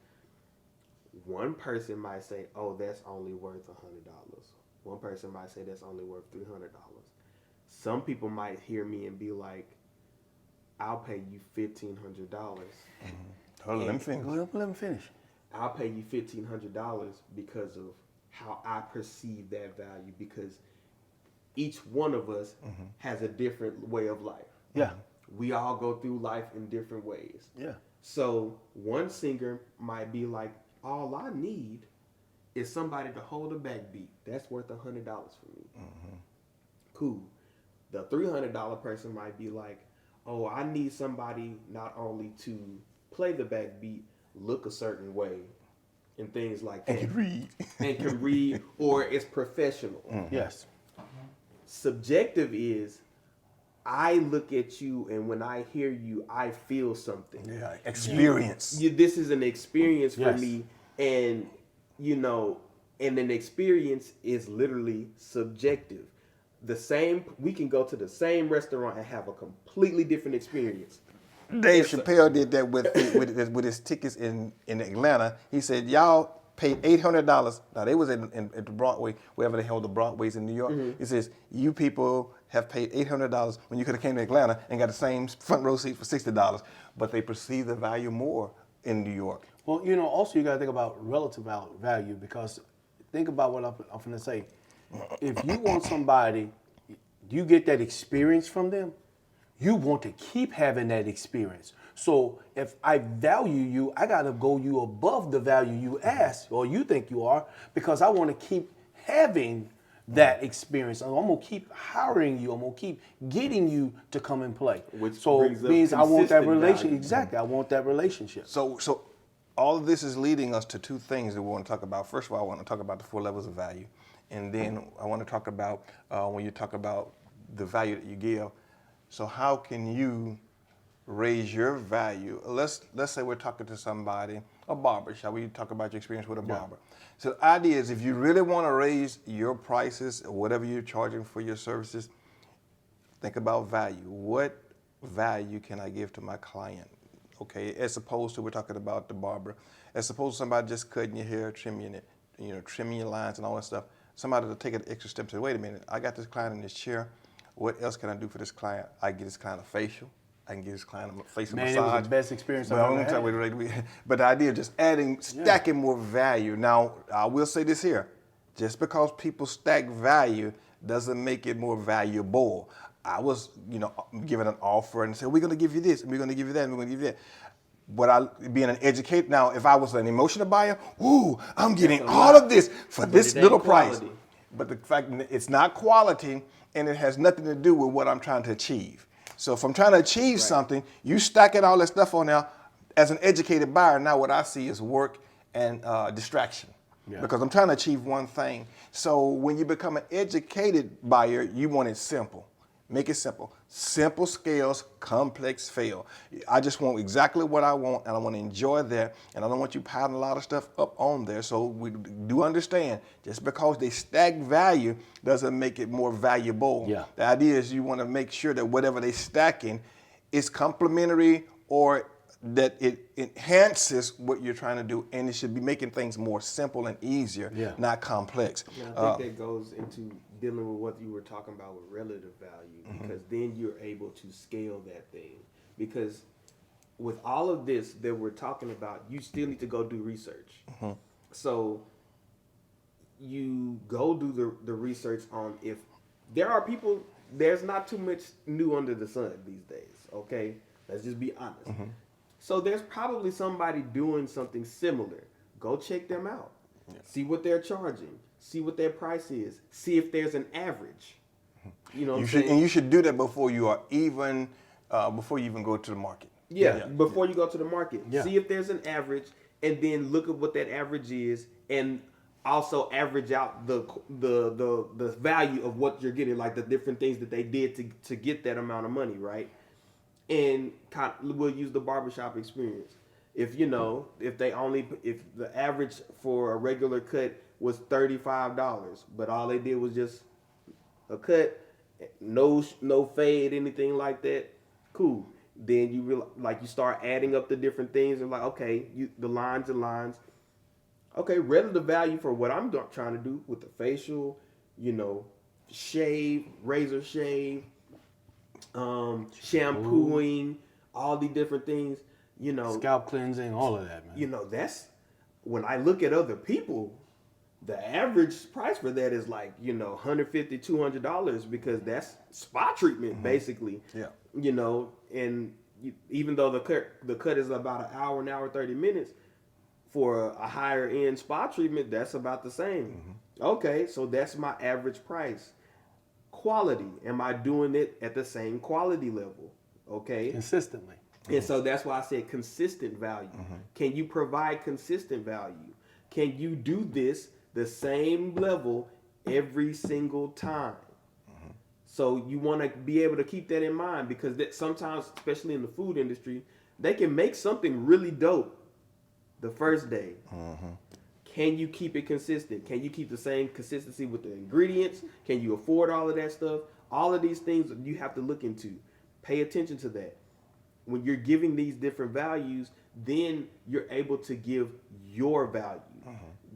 one person might say, "Oh, that's only worth $100." One person might say that's only worth $300. Some people might hear me and be like, "I'll pay you $1,500." Hold on, let me finish. Let me finish. I'll pay you $1,500 because of how I perceive that value, because each one of us has a different way of life. Yeah. We all go through life in different ways. Yeah. So one singer might be like, all I need is somebody to hold a backbeat. That's worth $100 for me. Cool. The $300 person might be like, oh, I need somebody not only to play the backbeat, look a certain way, and things like that. And can read, or it's professional. Yes. Subjective is, I look at you, and when I hear you, I feel something. Yeah, experience. This is an experience for Yes. me, and and an experience is literally subjective. We can go to the same restaurant and have a completely different experience. Dave Chappelle did that with his tickets in Atlanta. He said, y'all paid $800. Now, they was at the Broadway, wherever they held the Broadways in New York. He says, you people have paid $800 when you could have came to Atlanta and got the same front row seat for $60. But they perceive the value more in New York. Well, also you got to think about relative value, because think about what I'm going to say. If you want somebody, you get that experience from them, you want to keep having that experience. So if I value you, I got to go you above the value you ask or you think you are, because I want to keep having that experience. I'm going to keep hiring you. I'm going to keep getting you to come and play. Which so brings up means I want that consistent relationship. value. Exactly. I want that relationship. So all of this is leading us to two things that we want to talk about. First of all, I want to talk about the 4 levels of value. And then I want to talk about when you talk about the value that you give. So how can you raise your value? Let's say we're talking to somebody, a barber. Shall we talk about your experience with a barber? So the idea is, if you really want to raise your prices or whatever you're charging for your services, think about value. What value can I give to my client? Okay, as opposed to, we're talking about the barber, as opposed to somebody just cutting your hair, trimming it, trimming your lines and all that stuff. Somebody to take an extra step to say, wait a minute, I got this client in this chair. What else can I do for this client? I get this client a facial. I can get this client a facial massage. Man, it was the best experience I've ever had. But the idea of just stacking more value. Now, I will say this here. Just because people stack value doesn't make it more valuable. I was, given an offer and said, we're going to give you this, and we're going to give you that, and we're going to give you that. But being an educator, now, if I was an emotional buyer, I'm getting all of this for this little price. But the fact that it's not quality, and it has nothing to do with what I'm trying to achieve. So if I'm trying to achieve something, you stacking all that stuff on there, as an educated buyer, now what I see is work and distraction. Yeah. Because I'm trying to achieve one thing. So when you become an educated buyer, you want it simple. Make it simple. Simple scales, complex fail. I just want exactly what I want, and I want to enjoy that, and I don't want you piling a lot of stuff up on there. So we do understand, just because they stack value doesn't make it more valuable. Yeah. The idea is you want to make sure that whatever they're stacking is complementary, or that it enhances what you're trying to do, and it should be making things more simple and easier, not complex. Yeah, I think that goes into dealing with what you were talking about with relative value, because then you're able to scale that thing. Because with all of this that we're talking about, you still need to go do research. So you go do the research on, if there are people, there's not too much new under the sun these days, okay? Let's just be honest. So there's probably somebody doing something similar. Go check them out. See what they're charging. See what their price is. See if there's an average. You know what I'm saying? And you should do that before you even go to the market. Before you go to the market. Yeah. See if there's an average, and then look at what that average is, and also average out the value of what you're getting, like the different things that they did to get that amount of money, right? And we'll use the barbershop experience. If if the average for a regular cut was $35, but all they did was just a cut, no fade, anything like that, cool. Then you start adding up the different things and like, okay, the lines and lines. Okay, relative value for what I'm trying to do with the facial, shave, razor shave, shampooing, all the different things, scalp cleansing, all of that, man. That's when I look at other people, the average price for that is like, $150, $200 because that's spa treatment basically. Yeah. And even though the cut is about an hour 30 minutes, for a higher end spa treatment, that's about the same. Okay, so that's my average price. Quality, am I doing it at the same quality level? Okay. Consistently. And so that's why I said consistent value. Can you provide consistent value? Can you do this the same level every single time? So you want to be able to keep that in mind, because that sometimes, especially in the food industry, they can make something really dope the first day. Can you keep it consistent? Can you keep the same consistency with the ingredients? Can you afford all of that stuff? All of these things you have to look into. Pay attention to that. When you're giving these different values, then you're able to give your value,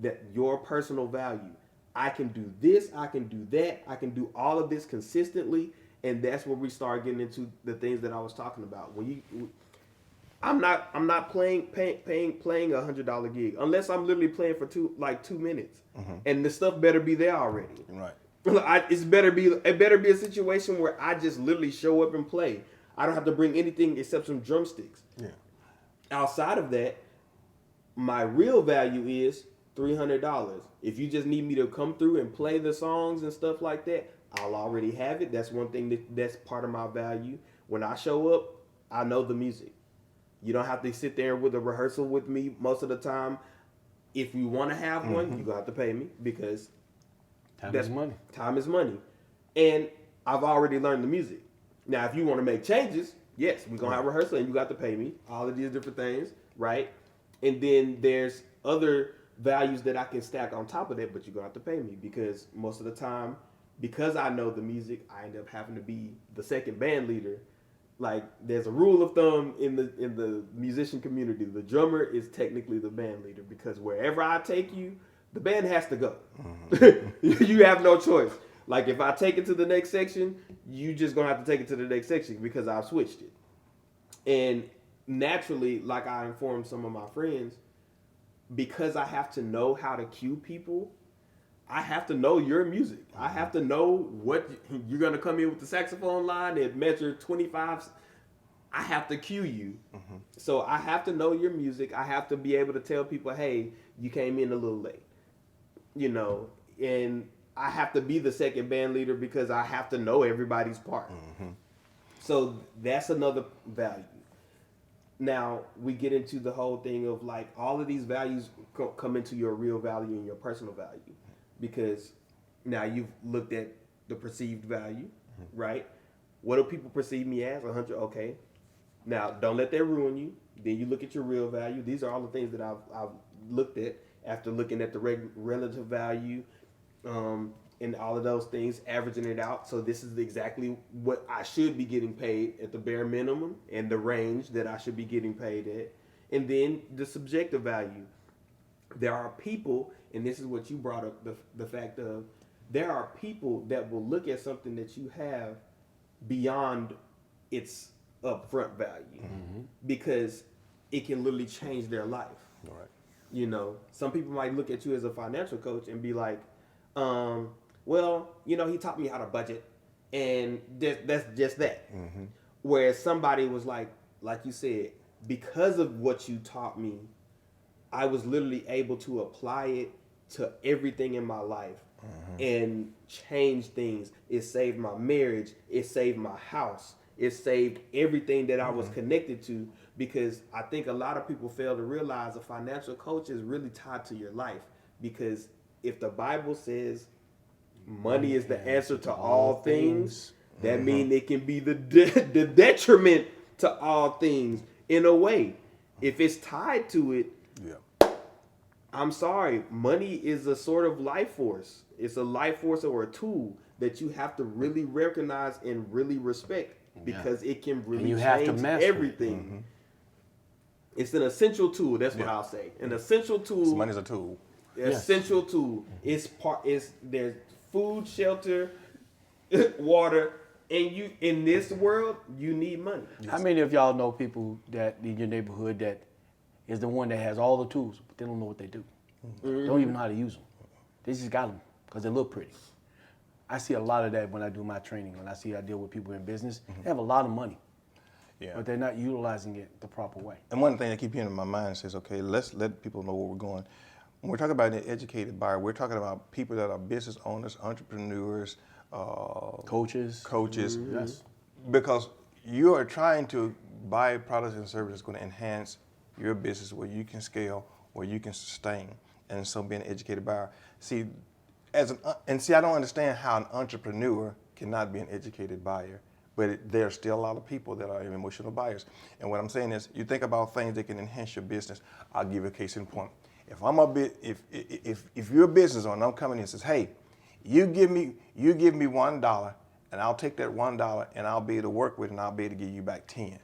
that your personal value. I can do this, I can do that, I can do all of this consistently, and that's where we start getting into the things that I was talking about. I'm not playing $100 gig unless I'm literally playing for 2 minutes, and the stuff better be there already. Right. It better be a situation where I just literally show up and play. I don't have to bring anything except some drumsticks. Yeah. Outside of that, my real value is $300. If you just need me to come through and play the songs and stuff like that, I'll already have it. That's one thing that's part of my value. When I show up, I know the music. You don't have to sit there with a rehearsal with me most of the time. If you want to have one, you're going to have to pay me, because Time is money. Time is money. And I've already learned the music. Now, if you want to make changes, yes, we're going to have rehearsal and you got to pay me. All of these different things, right? And then there's other values that I can stack on top of that, but you're going to have to pay me, because most of the time, because I know the music, I end up having to be the second band leader. Like, there's a rule of thumb in the musician community. The drummer is technically the band leader, because wherever I take you, the band has to go. You have no choice. Like, if I take it to the next section, you just gonna have to take it to the next section, because I've switched it. And naturally, like I informed some of my friends, because I have to know how to cue people, I have to know your music. I have to know what you're going to come in with the saxophone line at measure 25. I have to cue you. So I have to know your music. I have to be able to tell people, hey, you came in a little late. And I have to be the second band leader, because I have to know everybody's part. So that's another value. Now we get into the whole thing of like, all of these values come into your real value and your personal value. Because now you've looked at the perceived value, right? What do people perceive me as? 100, okay. Now, don't let that ruin you. Then you look at your real value. These are all the things that I've looked at after looking at the relative value and all of those things, averaging it out. So this is exactly what I should be getting paid at the bare minimum, and the range that I should be getting paid at. And then the subjective value. There are people, and this is what you brought up, the fact of, there are people that will look at something that you have beyond its upfront value, because it can literally change their life. All right. Some people might look at you as a financial coach and be like, well, he taught me how to budget, and that's just that. Whereas somebody was like you said, because of what you taught me, I was literally able to apply it to everything in my life and change things. It saved my marriage. It saved my house. It saved everything that I was connected to, because I think a lot of people fail to realize a financial coach is really tied to your life. Because if the Bible says money is the answer to all things, that means it can be the detriment to all things in a way. If it's tied to it, I'm sorry, money is a sort of life force. It's a life force or a tool that you have to really recognize and really respect, because it can really change everything. It's an essential tool. That's what I'll say. An essential tool. So money's a tool. Essential tool. It's there's food, shelter, water, and you in this world you need money. How many of y'all know people that in your neighborhood that is the one that has all the tools, but they don't know what they do? They don't even know how to use them. They just got them because they look pretty. I see a lot of that when I do my training. When I deal with people in business, they have a lot of money, but they're not utilizing it the proper way. And one thing that keeps hearing in my mind says, okay, let's let people know where we're going. When we're talking about an educated buyer, we're talking about people that are business owners, entrepreneurs, coaches. Yes. Because you are trying to buy products and services that's going to enhance your business, where you can scale, where you can sustain. And so being an educated buyer. See, I don't understand how an entrepreneur cannot be an educated buyer, but there are still a lot of people that are emotional buyers. And what I'm saying is, you think about things that can enhance your business. I'll give you a case in point. If you're a business owner, I'm coming in and says, hey, you give me $1, and I'll take that $1 and I'll be able to work with it, and I'll be able to give you back 10.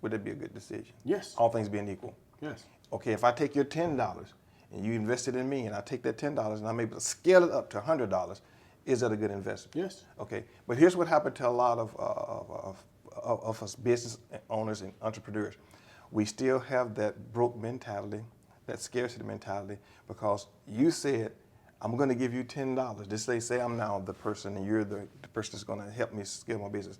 Would that be a good decision? Yes. All things being equal. Yes. Okay, if I take your $10 and you invested in me, and I take that $10 and I'm able to scale it up to $100, is that a good investment? Yes. Okay, but here's what happened to a lot of us business owners and entrepreneurs. We still have that broke mentality, that scarcity mentality, because you said, I'm going to give you $10. Just say I'm now the person, and you're the person that's going to help me scale my business.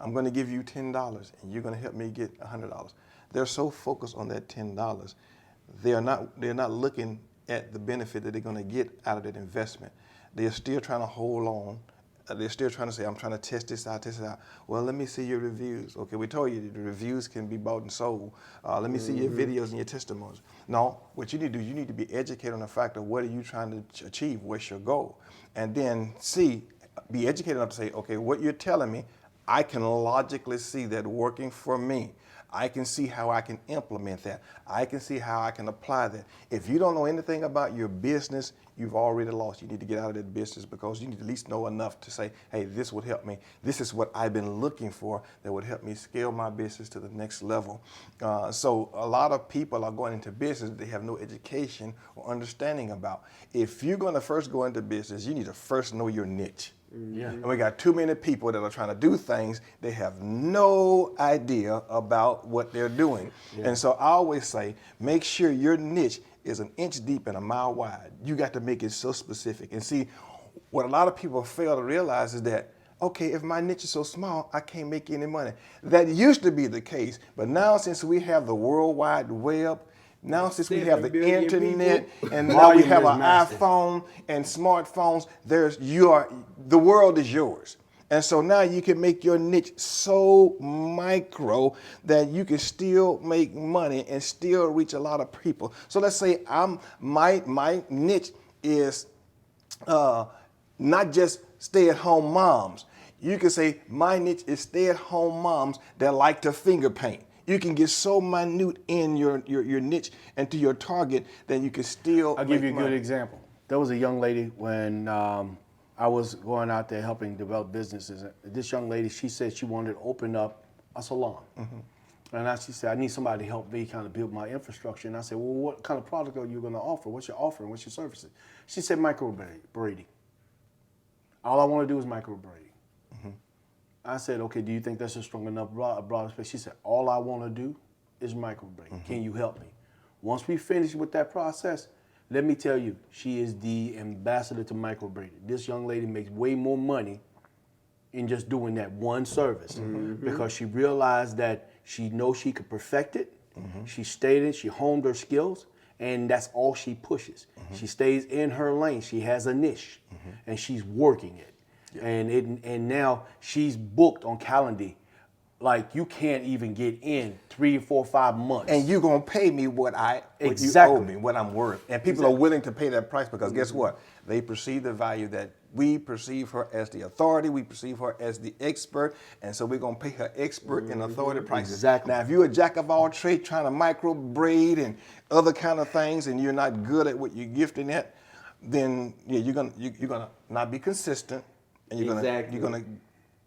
I'm going to give you $10, and you're going to help me get $100. They're so focused on that $10, they're not looking at the benefit that they're going to get out of that investment. They're still trying to hold on. They're still trying to say, I'm trying to test this out. Well, let me see your reviews. Okay, we told you the reviews can be bought and sold. Let me see your videos and your testimonies. No, what you need to do, you need to be educated on the fact of what are you trying to achieve, what's your goal? And then be educated enough to say, okay, what you're telling me, I can logically see that working for me. I can see how I can implement that. I can see how I can apply that. If you don't know anything about your business, you've already lost. You need to get out of that business, because you need to at least know enough to say, hey, this would help me. This is what I've been looking for that would help me scale my business to the next level. So a lot of people are going into business that they have no education or understanding about. If you're going to first go into business, you need to first know your niche. Yeah. And we got too many people that are trying to do things. They have no idea about what they're doing. Yeah. And so I always say, make sure your niche is an inch deep and a mile wide. You got to make it so specific. And see, what a lot of people fail to realize is that, okay, if my niche is so small, I can't make any money. That used to be the case, but now since we have the World Wide Web, now since we have the internet, and now we have an iPhone and smartphones, the world is yours. And so now you can make your niche so micro that you can still make money and still reach a lot of people. So let's say my niche is not just stay-at-home moms. You can say my niche is stay-at-home moms that like to finger paint. You can get so minute in your niche and to your target that you can still I'll give you a good example. There was a young lady when I was going out there helping develop businesses. This young lady, she said she wanted to open up a salon. And she said, I need somebody to help me kind of build my infrastructure. And I said, well, what kind of product are you going to offer? What's your offering? What's your services? She said, microblading. All I want to do is microblading. I said, okay, do you think that's a strong enough broad space? She said, all I want to do is microblading. Can you help me? Once we finish with that process, let me tell you, she is the ambassador to microblading. This young lady makes way more money in just doing that one service because she realized that she knows she could perfect it She stated she honed her skills, and that's all she pushes. She stays in her lane. She has a niche, and she's working it. And now she's booked on Calendly. Like, you can't even get in 3, 4, 5 months. And you're gonna pay me what you owe me, what I'm worth. And people are willing to pay that price because guess what? They perceive the value that we perceive her as the authority, we perceive her as the expert, and so we're gonna pay her expert and authority prices. Exactly. Now, if you're a jack of all trades trying to micro braid and other kind of things, and you're not good at what you're gifted at, then yeah, you're gonna not be consistent, and you're gonna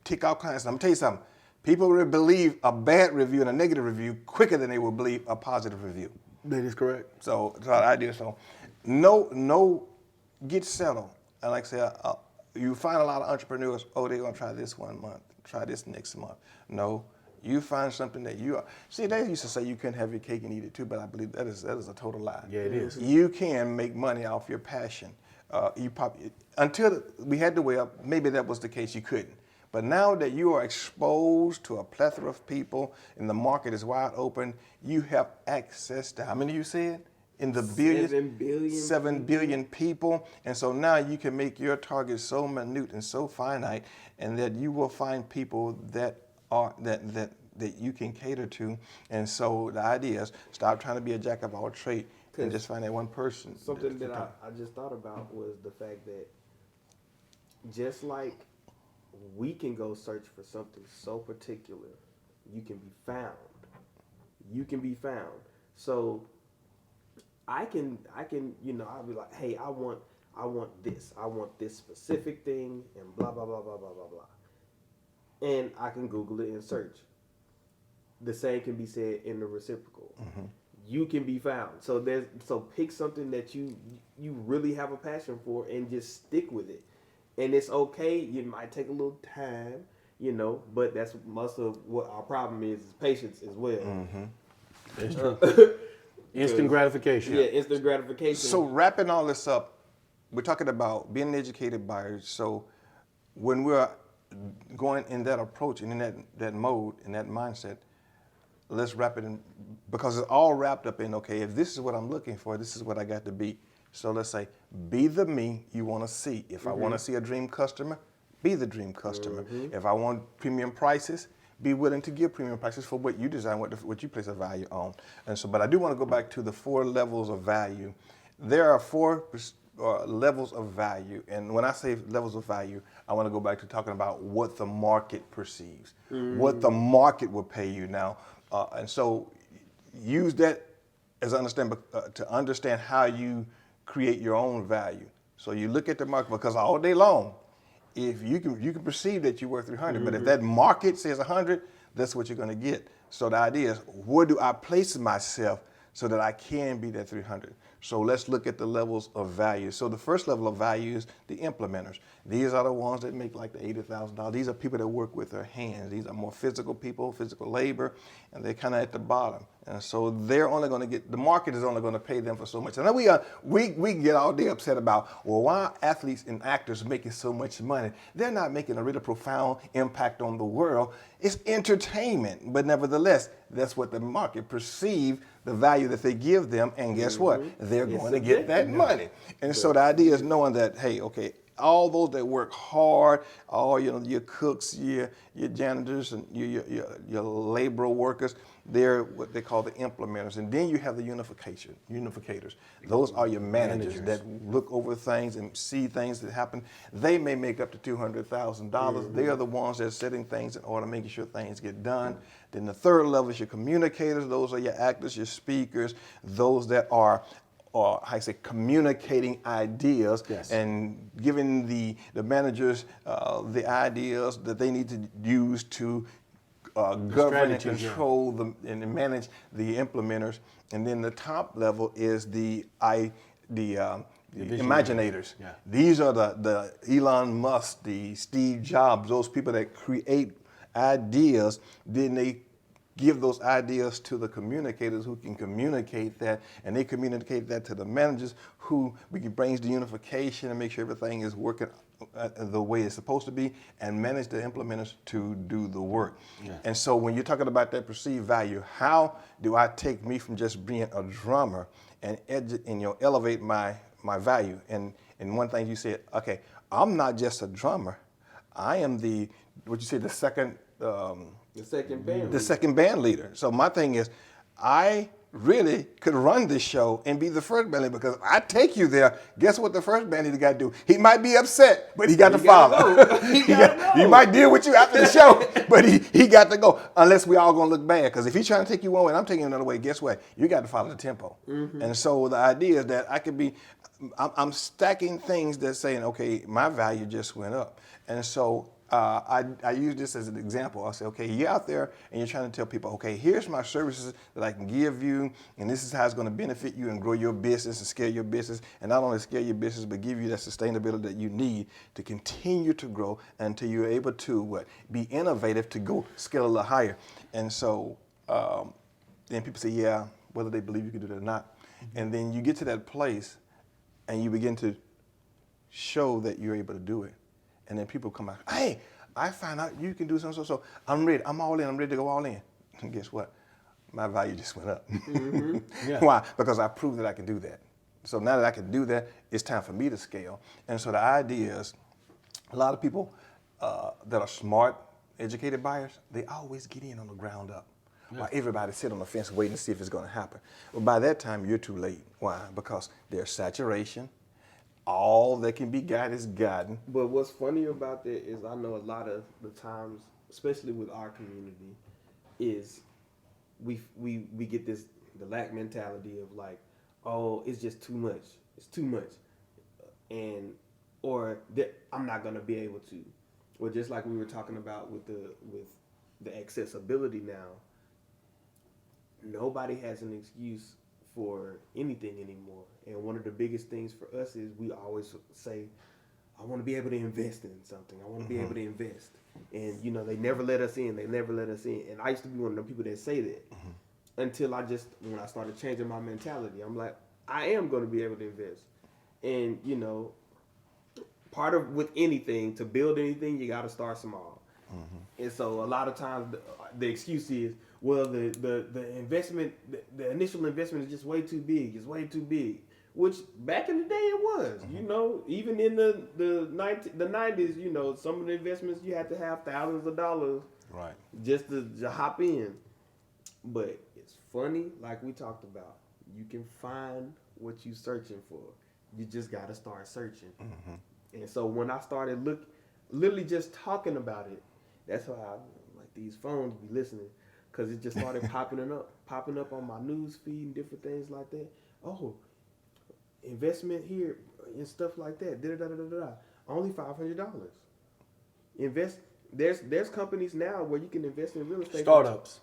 tick out clients. And I'm gonna tell you something. People will believe a bad review and a negative review quicker than they will believe a positive review. That is correct. So the idea. So no, get settled. And like I said, you find a lot of entrepreneurs. Oh, they're gonna try this 1 month, try this next month. No, you find something that you are. See, they used to say you couldn't have your cake and eat it too, but I believe that is a total lie. Yeah, it is. You can make money off your passion. Until we had the web, maybe that was the case. You couldn't. But now that you are exposed to a plethora of people and the market is wide open, you have access to, how many you said? In the billions? 7 billion. 7 billion people. And so now you can make your target so minute and so finite, and that you will find people that you can cater to. And so the idea is stop trying to be a jack of all trades and just find that one person. Something that I just thought about was the fact that just like we can go search for something so particular, you can be found. You can be found. So I can, I'll be like, hey, I want this. I want this specific thing and blah, blah, blah, blah, blah, blah, blah. And I can Google it and search. The same can be said in the reciprocal. You can be found. So pick something that you really have a passion for and just stick with it. And it's okay. It might take a little time, but that's most of what our problem is patience as well. That's true. Instant gratification. Yeah, instant gratification. So wrapping all this up, we're talking about being an educated buyer. So when we're going in that approach and in that mode, in that mindset, let's wrap it in, because it's all wrapped up in, okay, if this is what I'm looking for, this is what I got to be. So let's say, be the me you want to see. If I want to see a dream customer, be the dream customer. If I want premium prices, be willing to give premium prices for what you design, what you place a value on. And so, but I do want to go back to the 4 levels of value. There are 4 levels of value. And when I say levels of value, I want to go back to talking about what the market perceives, what the market will pay you now. And so use that as to understand how you create your own value. So you look at the market, because all day long, if you can perceive that you're worth 300, but if that market says 100, that's what you're going to get. So the idea is, where do I place myself so that I can be that 300? So let's look at the levels of value. So the first level of value is the implementers. These are the ones that make like the $80,000. These are people that work with their hands. These are more physical people, physical labor, and they're kind of at the bottom. And so they're only going to get, the market is only going to pay them for so much. And then we get all day upset about, well, why are athletes and actors making so much money? They're not making a really profound impact on the world. It's entertainment. But nevertheless, that's what the market perceives, the value that they give them. And guess what? They're going to get that money. And so the idea is knowing that, hey, okay, all those that work hard, all your cooks, your janitors, and your labor workers, they're what they call the implementers. And then you have the unificators. Those are your managers that look over things and see things that happen. They may make up to $200,000. They are the ones that are setting things in order, making sure things get done. Then the third level is your communicators. Those are your actors, your speakers, those that are communicating ideas and giving the managers the ideas that they need to use to govern and control and manage the implementers. And then the top level is the imaginators. Yeah. These are the Elon Musk, the Steve Jobs, those people that create ideas. Then they give those ideas to the communicators who can communicate that, and they communicate that to the managers who brings the unification and make sure everything is working the way it's supposed to be, and manage the implementers to do the work. Yeah. And so when you're talking about that perceived value, how do I take me from just being a drummer and elevate my value? And one thing you said, okay, I'm not just a drummer, I am the second band leader. So my thing is, I really could run this show and be the first band leader, because I take you there. Guess what the first band leader got to do? He might be upset, but he got to follow. He might deal with you after the show, but he got to go. Unless we all gonna look bad, because if he's trying to take you one way and I'm taking you another way, guess what? You got to follow the tempo. And so the idea is that I'm stacking things that's saying, okay, my value just went up. And so I use this as an example. I say, okay, you're out there and you're trying to tell people, okay, here's my services that I can give you, and this is how it's going to benefit you and grow your business and scale your business, and not only scale your business, but give you that sustainability that you need to continue to grow until you're able to be innovative to go scale a little higher. And so then people say, yeah, whether they believe you can do that or not. And then you get to that place and you begin to show that you're able to do it. And then people come out, hey, I found out you can do so. I'm ready. I'm all in. I'm ready to go all in. And guess what? My value just went up. Yeah. Why? Because I proved that I can do that. So now that I can do that, it's time for me to scale. And so the idea is, a lot of people that are smart, educated buyers, they always get in on the ground up. Yeah. While everybody sit on the fence waiting to see if it's going to happen. Well, by that time, you're too late. Why? Because there's saturation. All that can be got is gotten. But what's funny about that is I know a lot of the times, especially with our community, is we get the lack mentality of like, oh, it's just too much. It's too much. Or that I'm not gonna be able to. Or just like we were talking about with the accessibility now, nobody has an excuse for anything anymore. And one of the biggest things for us is we always say, I want to be able to invest in something. I want to be able to invest. And, they never let us in. They never let us in. And I used to be one of the people that say that until when I started changing my mentality, I'm like, I am going to be able to invest. And, part of with anything, to build anything, you got to start small. And so a lot of times the excuse is, well, the investment, the initial investment is just way too big. It's way too big. Which back in the day it was. Even in the 90s, some of the investments you had to have thousands of dollars, right, just to hop in. But it's funny, like we talked about. You can find what you're searching for. You just got to start searching. And so when I started literally just talking about it, that's why these phones be listening, because it just started popping up on my news feed and different things like that. Oh, investment here and stuff like that. Only $500. Invest. There's companies now where you can invest in real estate. Startups.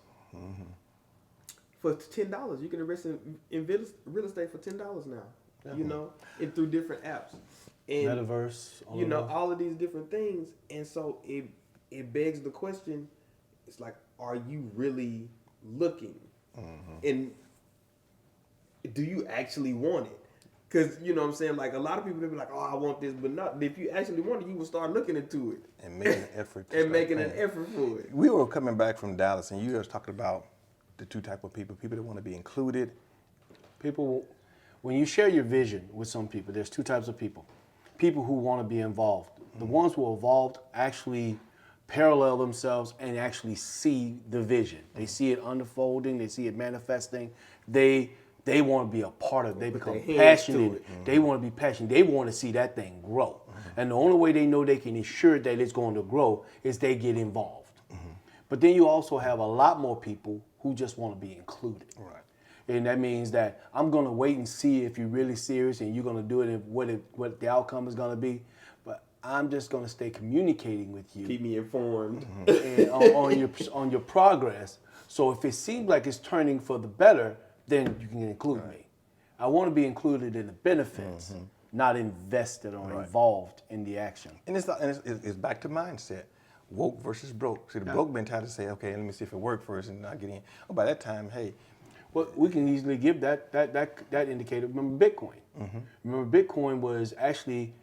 For $10, you can invest in real estate for $10 now. And through different apps. And, Metaverse. All of these different things. And so it begs the question, it's like, are you really looking? And do you actually want it? Because, what I'm saying? Like, a lot of people, they be like, oh, I want this, but not. If you actually want it, you will start looking into it. And making an effort. Making an effort for it. We were coming back from Dallas, and you were talking about the two type of people that want to be included. People, when you share your vision with some people, there's two types of people. People who want to be involved. The ones who are involved actually parallel themselves and actually see the vision. They see it unfolding. They see it manifesting. They want to be a part of it. They become passionate. They want to be passionate. They want to see that thing grow. And the only way they know they can ensure that it's going to grow is they get involved. But then you also have a lot more people who just want to be included. Right. And that means that I'm going to wait and see if you're really serious and you're going to do it and what the outcome is going to be. But I'm just going to stay communicating with you. Keep me informed. And on your progress. So if it seems like it's turning for the better, then you can include me. I want to be included in the benefits, not invested or involved in the action. And it's back to mindset. woke versus broke. See, the broke mentality say, okay, let me see if it worked first and not get in. Oh, by that time, hey. Well, we can easily give that indicator. Remember Bitcoin. Remember Bitcoin was actually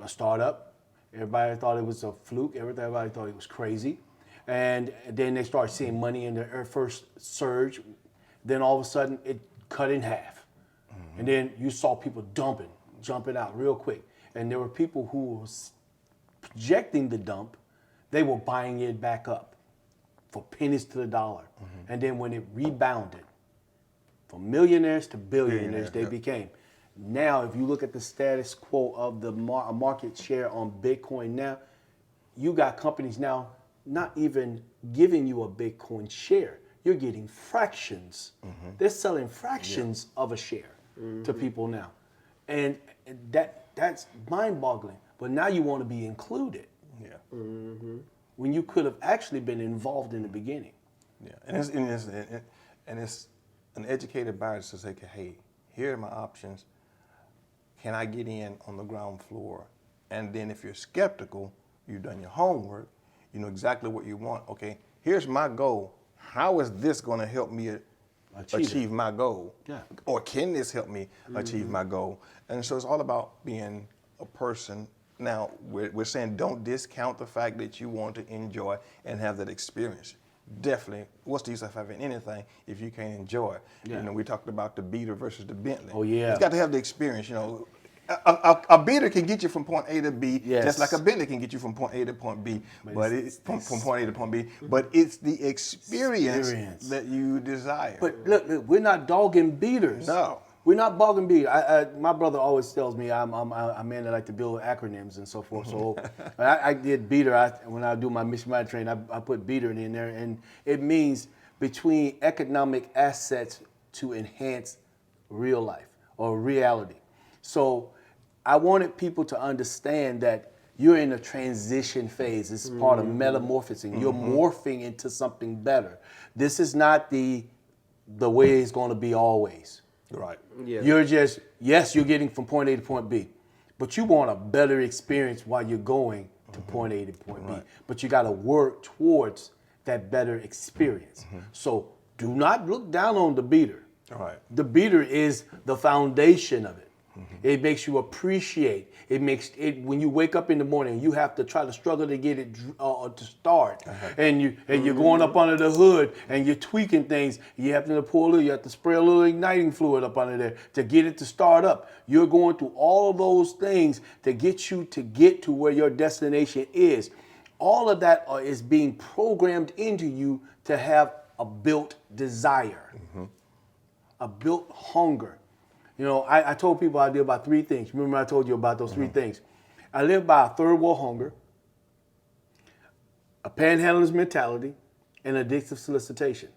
a startup. Everybody thought it was a fluke. Everybody thought it was crazy. And then they started seeing money in their first surge. Then all of a sudden, it cut in half. And then you saw people jumping out real quick. And there were people who were projecting the dump. They were buying it back up for pennies to the dollar. And then when it rebounded, from millionaires to billionaires, they became. Now, if you look at the status quo of the market share on Bitcoin now, you got companies now not even giving you a Bitcoin share. You're getting fractions. They're selling fractions of a share to people now. And that's mind-boggling. But now you want to be included. Yeah. When you could have actually been involved in the beginning. Yeah, and it's an educated buyer to say, hey, here are my options. Can I get in on the ground floor? And then if you're skeptical, you've done your homework, you know exactly what you want. Okay, here's my goal. How is this going to help me achieve my goal? Yeah. Or can this help me achieve my goal? And so it's all about being a person. Now, we're saying don't discount the fact that you want to enjoy and have that experience. Definitely, what's the use of having anything if you can't enjoy it? Yeah. You know, we talked about the beater versus the Bentley. Oh, yeah. It's got to have the experience, you know. A beater can get you from point A to B, just like a Bentley can get you from point A to point B, but it's from point A to point B. But it's the experience that you desire. But look, we're not dogging beaters. No. We're not dogging beaters. My brother always tells me I'm a man that like to build acronyms and so forth. So I did beater. When I do my mission mind training, I put beater in there, and it means between economic assets to enhance real life or reality. So I wanted people to understand that you're in a transition phase. It's part of metamorphosing. You're morphing into something better. This is not the way it's going to be always. Right. Yeah. You're just, yes, you're getting from point A to point B, but you want a better experience while you're going to point A to point B. But you got to work towards that better experience. So do not look down on the beater. Right. The beater is the foundation of it. It makes you appreciate. It makes it when you wake up in the morning, you have to try to struggle to get it to start, and you're going up under the hood and you're tweaking things. You have to spray a little igniting fluid up under there to get it to start up. You're going through all of those things to get you to get to where your destination is. All of that is being programmed into you to have a built desire, a built hunger. You know, I told people I live by three things. Remember I told you about those three things. I live by a third world hunger, a panhandler's mentality, and addictive solicitation.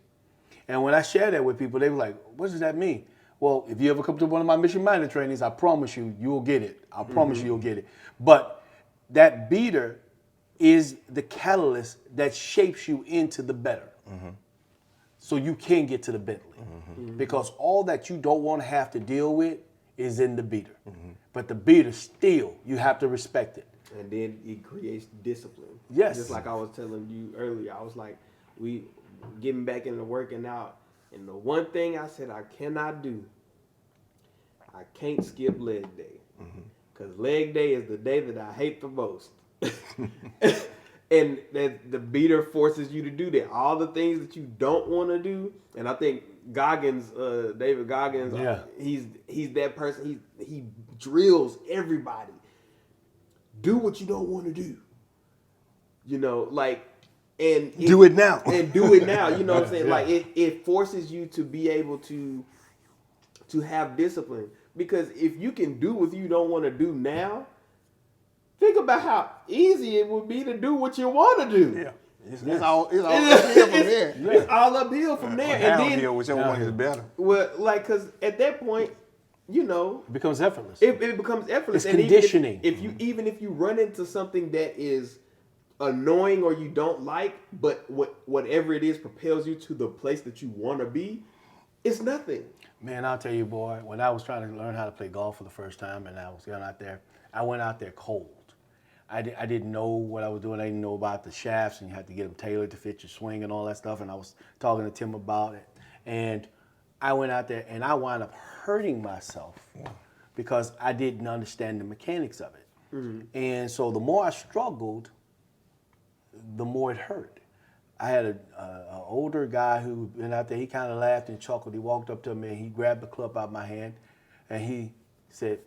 And when I share that with people, they were like, what does that mean? Well, if you ever come to one of my mission-minded trainings, I promise you, you'll get it. I promise you, you'll get it. But that beater is the catalyst that shapes you into the better. So you can get to the Bentley. Because all that you don't want to have to deal with is in the beater. But the beater still, you have to respect it. And then it creates discipline. Yes. Just like I was telling you earlier, I was like, we getting back into working out. And the one thing I said I cannot do, I can't skip leg day. Because leg day is the day that I hate the most. And that the beater forces you to do that. All the things that you don't want to do. And I think Goggins, David Goggins, he's that person. He drills everybody. Do what you don't want to do. You know, like, and do it now. And do it now. You know what I'm saying? Like it forces you to be able to have discipline. Because if you can do what you don't want to do now, think about how easy it would be to do what you want to do. Yeah. It's all uphill from there. It's all uphill from there. And then, downhill, whichever one is better. well, like, because at that point, you know, It becomes effortless. it becomes effortless. It's And conditioning. Even if you run into something that is annoying or you don't like, but whatever it is propels you to the place that you want to be, it's nothing. Man, I'll tell you, boy, when I was trying to learn how to play golf for the first time and I was going out there, I went out there cold. I didn't know what I was doing. I didn't know about the shafts, and you had to get them tailored to fit your swing and all that stuff. And I was talking to Tim about it. And I went out there, and I wound up hurting myself because I didn't understand the mechanics of it. And so the more I struggled, the more it hurt. I had an older guy who went out there. He kind of laughed and chuckled. He walked up to me, and he grabbed the club out of my hand, and he said,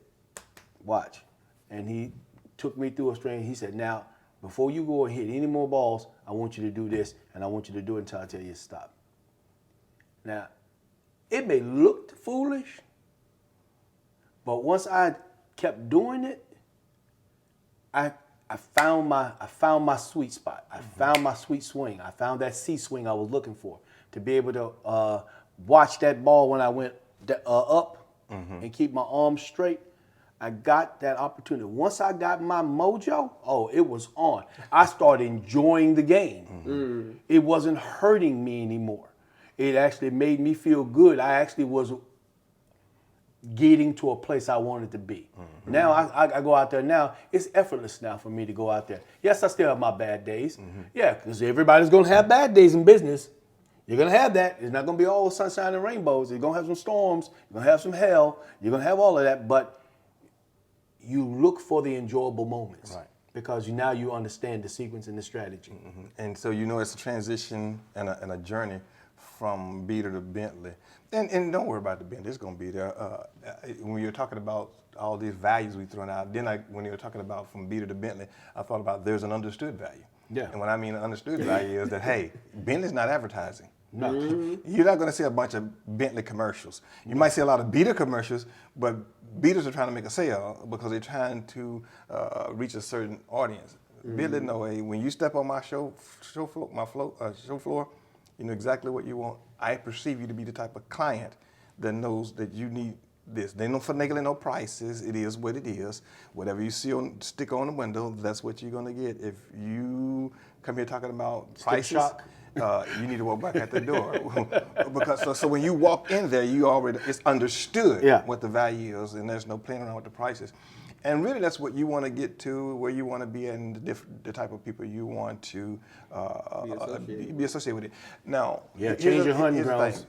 "Watch." And he took me through a string. He said, "Now, before you go and hit any more balls, I want you to do this, and I want you to do it until I tell you to stop." Now, it may look foolish, but once I kept doing it, I found my sweet spot. I found my sweet swing. I found that C swing I was looking for, to be able to watch that ball when I went up and keep my arms straight. I got that opportunity. Once I got my mojo, it was on. I started enjoying the game. It wasn't hurting me anymore. It actually made me feel good. I actually was getting to a place I wanted to be. Now I go out there now. It's effortless now for me to go out there. Yes, I still have my bad days. Yeah, because everybody's going to have bad days in business. You're going to have that. It's not going to be all sunshine and rainbows. You're going to have some storms. You're going to have some hell. You're going to have all of that. But you look for the enjoyable moments. Right. Because now you understand the sequence and the strategy. And so it's a transition and a journey from beater to Bentley. And don't worry about the Bentley, it's going to be there. When you're talking about all these values we've thrown out, then when you were talking about from beater to Bentley, I thought about there's an understood value. Yeah. And what I mean an understood value is that, hey, Bentley's not advertising. No. You're not going to see a bunch of Bentley commercials. You might see a lot of beater commercials, but beaters are trying to make a sale because they're trying to reach a certain audience. Bentley, no way. When you step on my show floor, you know exactly what you want. I perceive you to be the type of client that knows that you need this. They don't finagle no prices. It is what it is. Whatever you see stick on the window, that's what you're gonna get. If you come here talking about prices, shock. You need to walk back at the door. Because so when you walk in there, it's understood what the value is, and there's no playing around with the prices. And really, that's what you want to get to, where you want to be, and the type of people you want to be associated with it. Now, change your hunting grounds.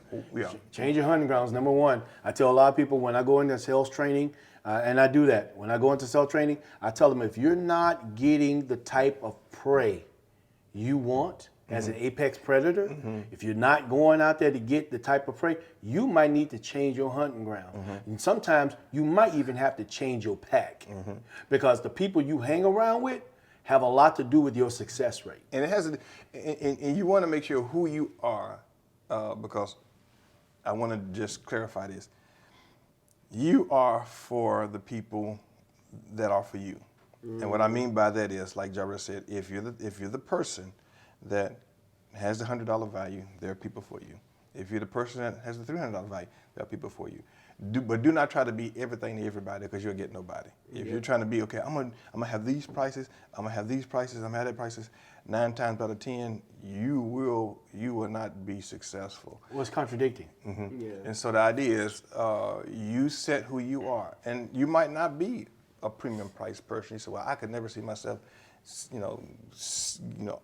Change your hunting grounds. Number one, I tell a lot of people when I go into sales training, and I do that. When I go into sales training, I tell them if you're not getting the type of prey you want as an apex predator, if you're not going out there to get the type of prey, you might need to change your hunting ground. And sometimes you might even have to change your pack because the people you hang around with have a lot to do with your success rate. And it has, and you want to make sure who you are, because I want to just clarify this. You are for the people that are for you. And what I mean by that is, like Jarrell said, if you're the person that has the $100 value, there are people for you. If you're the person that has the $300 value, there are people for you. But do not try to be everything to everybody, because you'll get nobody. If you're trying to be, okay, I'm gonna have these prices, I'm gonna have these prices, I'm gonna have that prices, 9 times out of 10, you will not be successful. Well, it's contradicting. And so the idea is, you set who you are, and you might not be a premium price person. You say, well, I could never see myself,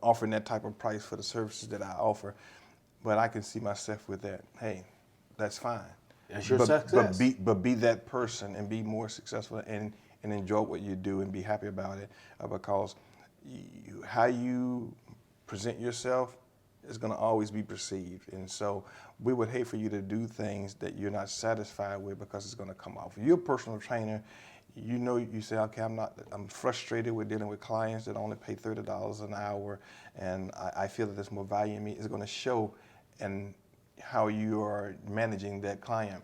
offering that type of price for the services that I offer, but I can see myself with that. Hey, that's fine. That's your success. But be that person and be more successful and enjoy what you do and be happy about it, because how you present yourself is going to always be perceived. And so we would hate for you to do things that you're not satisfied with because it's going to come off. If you're a personal trainer, you say, okay, I'm frustrated with dealing with clients that only pay $30 an hour, and I feel that there's more value in me. It's going to show in how you are managing that client.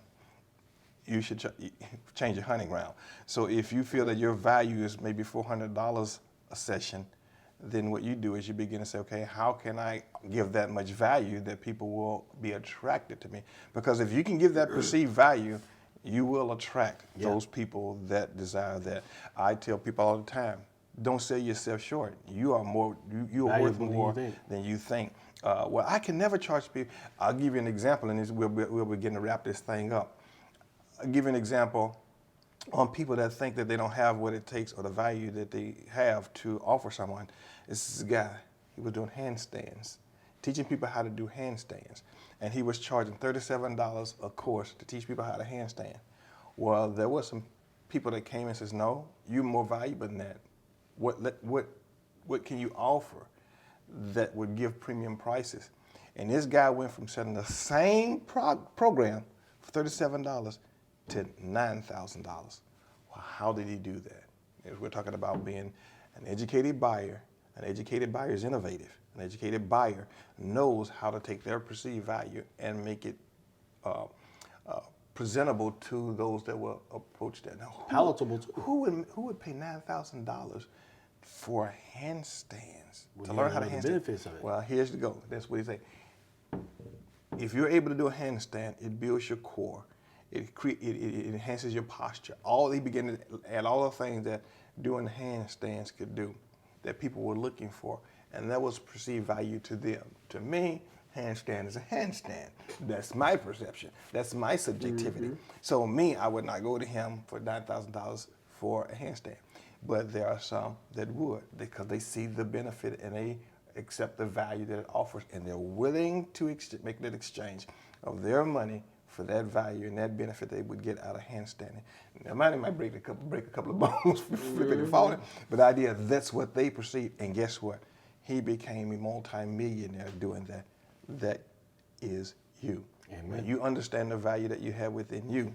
You should change your hunting ground. So if you feel that your value is maybe $400 a session, then what you do is you begin to say, okay, how can I give that much value that people will be attracted to me? Because if you can give that perceived value, you will attract those people that desire that. I tell people all the time, don't sell yourself short. You are worth more than you think. Well, I can never charge people. I'll give you an example, and we'll begin to wrap this thing up. I'll give you an example. on people that think that they don't have what it takes or the value that they have to offer someone. This guy, he was doing handstands, teaching people how to do handstands. And he was charging $37 a course to teach people how to handstand. Well, there were some people that came and says, no, you're more valuable than that. What can you offer that would give premium prices? And this guy went from selling the same program for $37 to $9,000. Well, how did he do that? We're talking about being an educated buyer. An educated buyer is innovative. An educated buyer knows how to take their perceived value and make it presentable to those that will approach that. Now, Palatable too. Who would pay $9,000 for handstands Well, to you learn how to know the handstand? benefits of it. Well, here's the go. That's what he say. If you're able to do a handstand, it builds your core. It enhances your posture. He began to add all the things that doing handstands could do that people were looking for, and that was perceived value to them. To me, handstand is a handstand. That's my perception. That's my subjectivity. So me, I would not go to him for $9,000 for a handstand. But there are some that would, because they see the benefit and they accept the value that it offers, and they're willing to make that exchange of their money for that value and that benefit they would get out of handstanding. Now, money might break a couple of bones flipping and falling, but the idea, that's what they perceive. And guess what? He became a multi-millionaire doing that. That is you. Amen. When you understand the value that you have within you,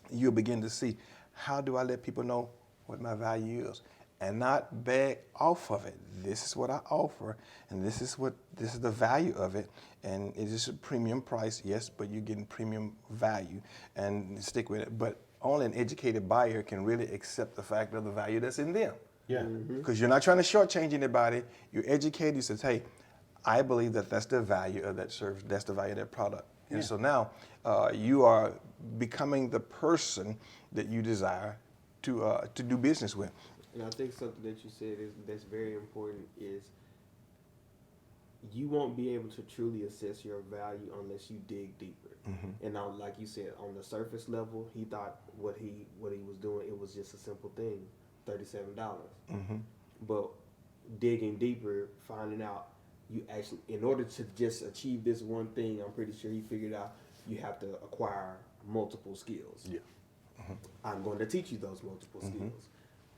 you'll begin to see, how do I let people know what my value is? And not beg off of it. This is what I offer, and this is the value of it, and it is a premium price, yes, but you're getting premium value, and stick with it. But only an educated buyer can really accept the fact of the value that's in them. Yeah. Because you're not trying to shortchange anybody. You're educated. You say, hey, I believe that that's the value of that service. That's the value of that product. And so now you are becoming the person that you desire to do business with. And I think something that you said that's very important is you won't be able to truly assess your value unless you dig deeper. And now, like you said, on the surface level, he thought what he was doing, it was just a simple thing, $37. But digging deeper, finding out you actually, in order to just achieve this one thing, I'm pretty sure he figured out you have to acquire multiple skills. Yeah. I'm going to teach you those multiple skills.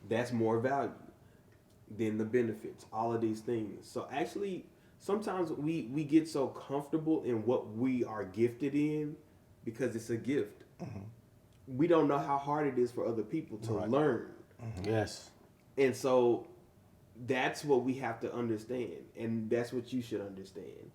That's more value than the benefits, all of these things. So actually, sometimes we get so comfortable in what we are gifted in because it's a gift. We don't know how hard it is for other people to learn. Yes. And so that's what we have to understand, and that's what you should understand.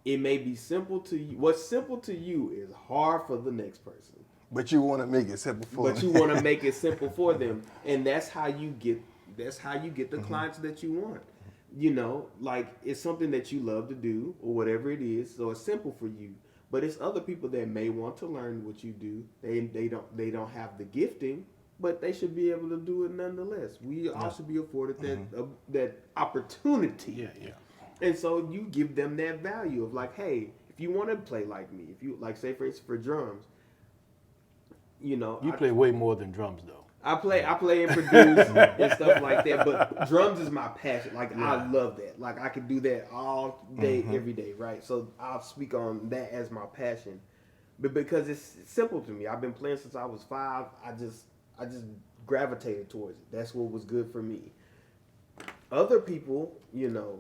It may be simple to you. What's simple to you is hard for the next person. But you want to make it simple for them. But you want to make it simple for them, and that's how you get the clients that you want. You know, like, it's something that you love to do or whatever it is, so it's simple for you. But it's other people that may want to learn what you do. They don't have the gifting, but they should be able to do it nonetheless. We all should be afforded that opportunity. Yeah. And so you give them that value of like, hey, if you want to play like me, if you like, say for instance for drums, you know, You play way more than drums, though. I play and produce and stuff like that. But drums is my passion. Like, I love that. Like, I could do that all day, every day, right? So I'll speak on that as my passion. But because it's simple to me. I've been playing since I was 5. I just gravitated towards it. That's what was good for me. Other people, you know,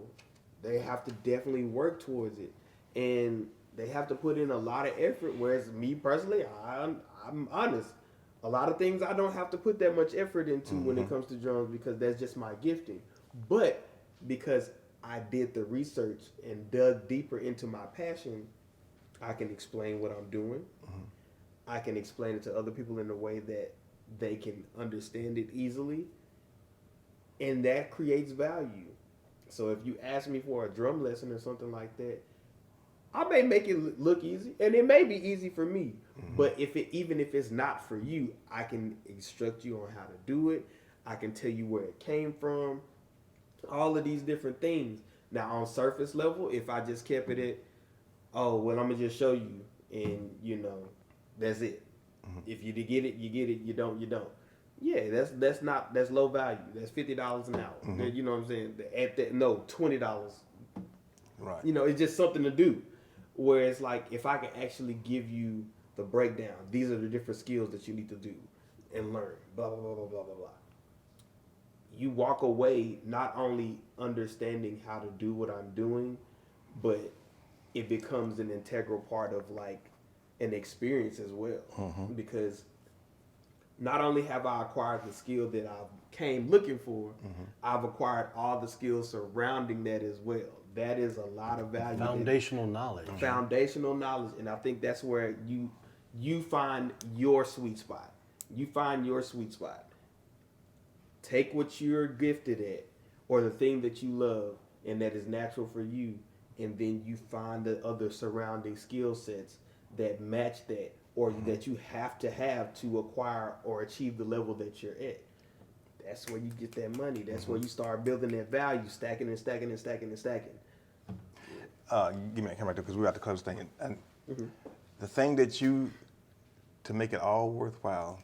they have to definitely work towards it. And they have to put in a lot of effort. Whereas me personally, I'm honest. A lot of things I don't have to put that much effort into when it comes to drums because that's just my gifting. But because I did the research and dug deeper into my passion, I can explain what I'm doing. I can explain it to other people in a way that they can understand it easily. And that creates value. So if you ask me for a drum lesson or something like that, I may make it look easy, and it may be easy for me. But even if it's not for you, I can instruct you on how to do it. I can tell you where it came from. All of these different things. Now, on surface level, if I just kept it at, oh, well, I'm gonna just show you, and you know, that's it. If you get it, you get it. You don't, you don't. Yeah, that's low value. That's $50 an hour. You know what I'm saying? At that, no, $20. Right. You know, it's just something to do. Where it's like, if I can actually give you the breakdown, these are the different skills that you need to do and learn. Blah blah blah blah blah blah blah. You walk away not only understanding how to do what I'm doing, but it becomes an integral part of like an experience as well. Because not only have I acquired the skill that I came looking for, I've acquired all the skills surrounding that as well. That is a lot of value. Foundational knowledge. Foundational knowledge, and I think that's where you find your sweet spot. You find your sweet spot. Take what you're gifted at, or the thing that you love, and that is natural for you, and then you find the other surrounding skill sets that match that, or that you have to acquire or achieve the level that you're at. That's where you get that money. That's where you start building that value, stacking and stacking and stacking and stacking. Give me a camera because we're about to close this thing. And the thing that to make it all worthwhile,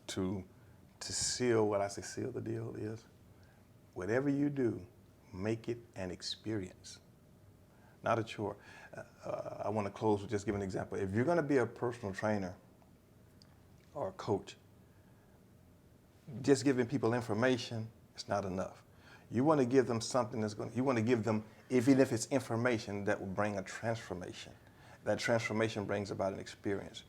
to seal what I say, seal the deal is, whatever you do, make it an experience, not a chore. I want to close with just giving an example. If you're going to be a personal trainer or a coach, just giving people information is not enough. You want to give them something you want to give them, even if it's information, that will bring a transformation. That transformation brings about an experience.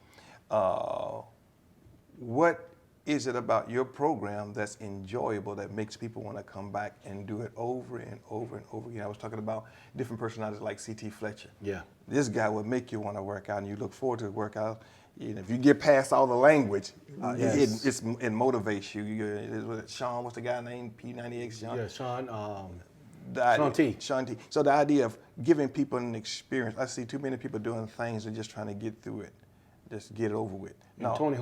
What is it about your program that's enjoyable, that makes people want to come back and do it over and over and over again? I was talking about different personalities like C.T. Fletcher. Yeah. This guy would make you want to work out, and you look forward to the workout. If you get past all the language, it motivates you. Sean, what's the guy named? P90X, Sean? Yeah, Sean. Sean T. Sean T. So the idea of giving people an experience. I see too many people doing things and just trying to get through it. Just get it over with. No. Tony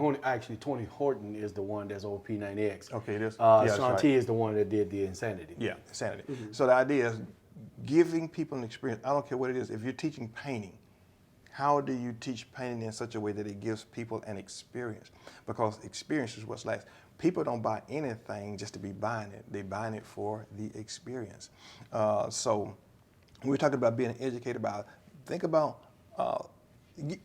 Horton is the one that's over P90X. Okay, this. Sean T is the one that did the Insanity. Yeah, Insanity. So the idea is giving people an experience. I don't care what it is. If you're teaching painting, how do you teach painting in such a way that it gives people an experience? Because experience is what's lasts. People don't buy anything just to be buying it. They're buying it for the experience. So when we're talking about being an educator, think about,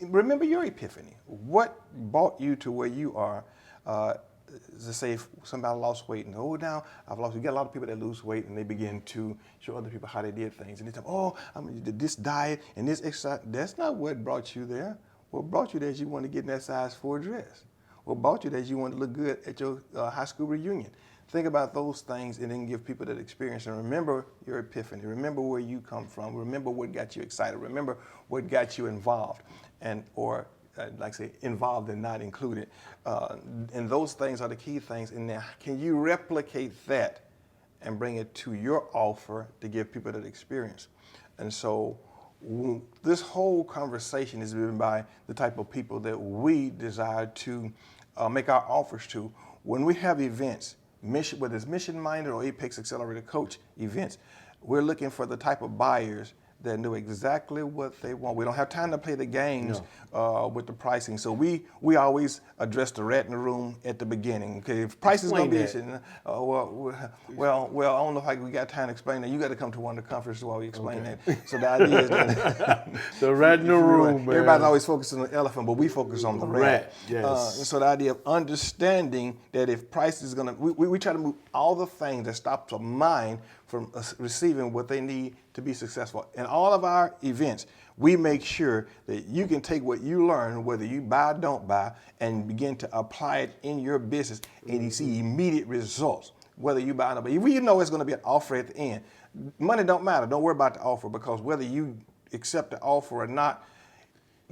remember your epiphany. What brought you to where you are? To say if somebody lost weight and now I've lost. You get a lot of people that lose weight and they begin to show other people how they did things, and they tell them, this diet and this exercise. That's not what brought you there. What brought you there is you want to get in that size 4 dress. What brought you there is you want to look good at your high school reunion. Think about those things and then give people that experience, and remember your epiphany. Remember where you come from. Remember what got you excited. Remember what got you involved, like I say, involved and not included. And those things are the key things. And now, can you replicate that and bring it to your offer to give people that experience? And so this whole conversation is driven by the type of people that we desire to make our offers to. When we have events, whether it's mission-minded or Apex Accelerator Coach events, we're looking for the type of buyers that know exactly what they want. We don't have time to play the games with the pricing. So we always address the rat in the room at the beginning. Okay, if price is going to be issue, well, I don't know if we got time to explain that. You got to come to one of the conferences while we explain that. So the idea is that the rat in the room, man. Everybody's always focusing on the elephant, but we focus on the rat. Yes. So the idea of understanding that if price is going to, we try to move all the things that stop the mind from receiving what they need to be successful. In all of our events, we make sure that you can take what you learn, whether you buy or don't buy, and begin to apply it in your business, and you see immediate results, whether you buy or not. But you know it's going to be an offer at the end. Money don't matter. Don't worry about the offer, because whether you accept the offer or not,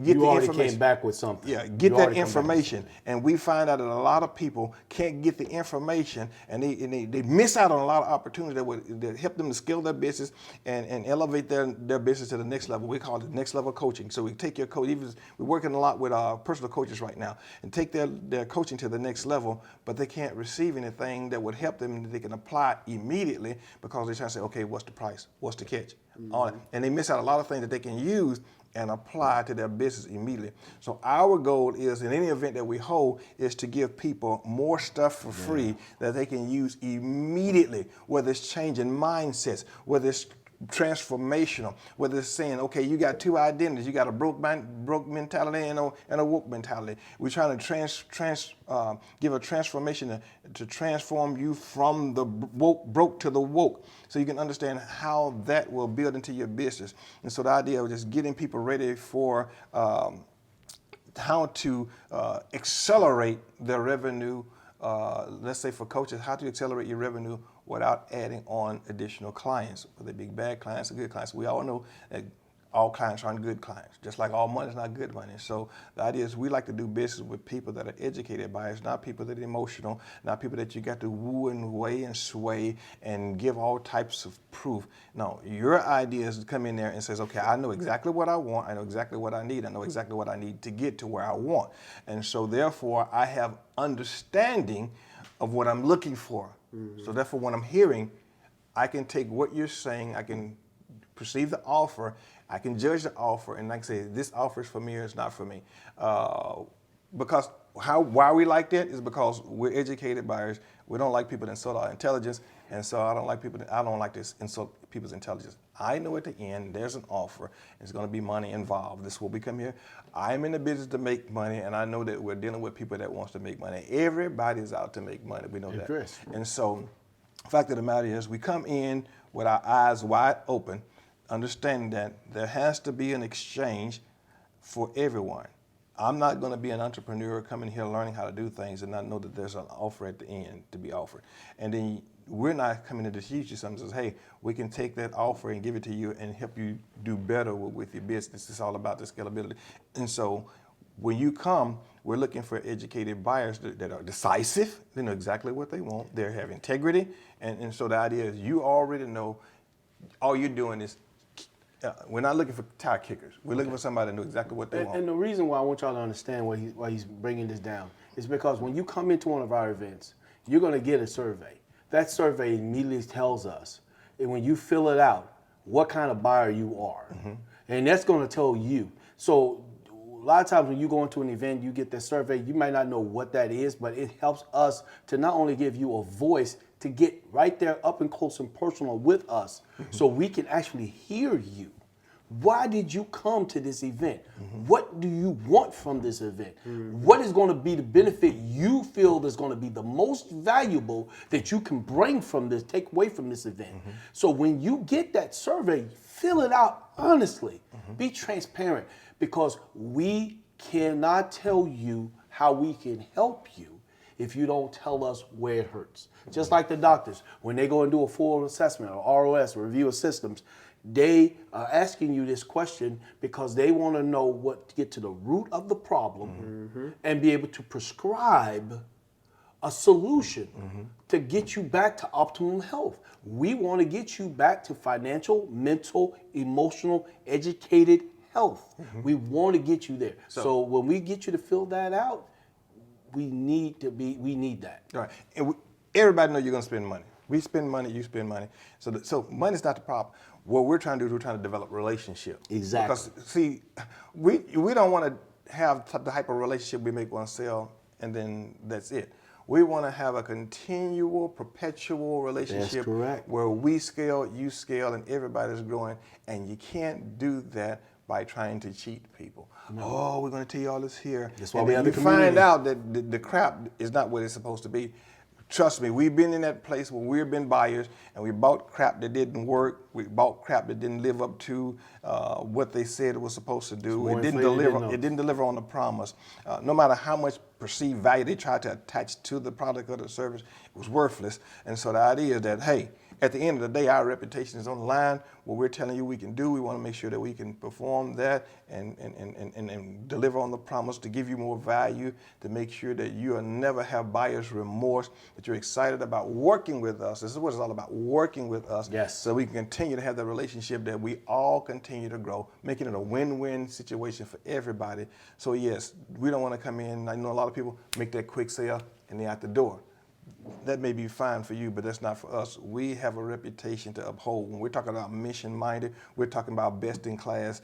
get the information. Came back with something. Yeah, get that information. And we find out that a lot of people can't get the information, and they miss out on a lot of opportunities that help them to scale their business and elevate their business to the next level. We call it next level coaching. So we take your coach, we're working a lot with our personal coaches right now, and take their coaching to the next level, but they can't receive anything that would help them that they can apply immediately, because they're trying to say, okay, what's the price? What's the catch? And they miss out a lot of things that they can use and apply to their business immediately. So our goal is, in any event that we hold, is to give people more stuff for free that they can use immediately, whether it's changing mindsets, whether it's transformational, whether it's saying, okay, you got two identities, you got a broke mentality and a woke mentality. We're trying to give a transformation to transform you from the broke to the woke, so you can understand how that will build into your business. And so the idea of just getting people ready for how to accelerate their revenue. Let's say for coaches, how to accelerate your revenue without adding on additional clients, whether they be bad clients or good clients. We all know that all clients aren't good clients, just like all money is not good money. So the idea is we like to do business with people that are educated buyers, not people that are emotional, not people that you got to woo and weigh and sway and give all types of proof. No, your idea is to come in there and says, okay, I know exactly what I want, I know exactly what I need, I know exactly what I need to get to where I want. And so therefore I have understanding of what I'm looking for. So therefore when I'm hearing, I can take what you're saying, I can perceive the offer, I can judge the offer, and I can say, this offer is for me or it's not for me. Because why we like that is because we're educated buyers. We don't like people that insult our intelligence, and so I don't like to insult people's intelligence. I know at the end there's an offer. It's going to be money involved. This will become here. I'm in the business to make money, and I know that we're dealing with people that wants to make money. Everybody's out to make money. We know that. Chris. And so the fact of the matter is we come in with our eyes wide open, understanding that there has to be an exchange for everyone. I'm not going to be an entrepreneur coming here learning how to do things and not know that there's an offer at the end to be offered. And then we're not coming in to teach you something that says, hey, we can take that offer and give it to you and help you do better with your business. It's all about the scalability. And so when you come, we're looking for educated buyers that are decisive. They know exactly what they want. They have integrity. And so the idea is you already know all you're doing is, we're not looking for tire kickers. We're looking for somebody that knows exactly what they want. And the reason why I want y'all to understand why he's bringing this down is because when you come into one of our events, you're going to get a survey. That survey immediately tells us, and when you fill it out, what kind of buyer you are. And that's going to tell you. So a lot of times when you go into an event, you get that survey, you might not know what that is, but it helps us to not only give you a voice to get right there up and close and personal with us so we can actually hear you. Why did you come to this event? What do you want from this event? What is going to be the benefit you feel is going to be the most valuable that you can bring from this, take away from this event? So when you get that survey, fill it out honestly. Be transparent, because we cannot tell you how we can help you if you don't tell us where it hurts. Just like the doctors, when they go and do a full assessment or ROS, review of systems, they are asking you this question because they want to know what to get to the root of the problem and be able to prescribe a solution to get you back to optimum health. We want to get you back to financial, mental, emotional, educated health. We want to get you there. So when we get you to fill that out, we need that. All right. And everybody knows you're going to spend money. We spend money, you spend money. So money's not the problem. What we're trying to do is we're trying to develop relationships. Exactly. Because, see, we don't want to have the type of relationship we make one sale and then that's it. We want to have a continual, perpetual relationship. That's correct. Where we scale, you scale, and everybody's growing. And you can't do that by trying to cheat people. No. Oh, we're going to tell you all this here. That's why and we have you the community. find out that the crap is not what it's supposed to be. Trust me, we've been in that place where we've been buyers and we bought crap that didn't work. We bought crap that didn't live up to what they said it was supposed to do. It didn't deliver. It didn't deliver on the promise. No matter how much perceived value they tried to attach to the product or the service, it was worthless. And so the idea is that, hey, at the end of the day, our reputation is on the line. What we're telling you we can do, we want to make sure that we can perform that and deliver on the promise to give you more value, to make sure that you will never have buyer's remorse, that you're excited about working with us. This is what it's all about, working with us. Yes. So we can continue to have that relationship that we all continue to grow, making it a win-win situation for everybody. So yes, we don't want to come in, I know a lot of people make that quick sale and they're out the door. that may be fine for you, but that's not for us. We have a reputation to uphold. When we're talking about mission-minded, we're talking about best-in-class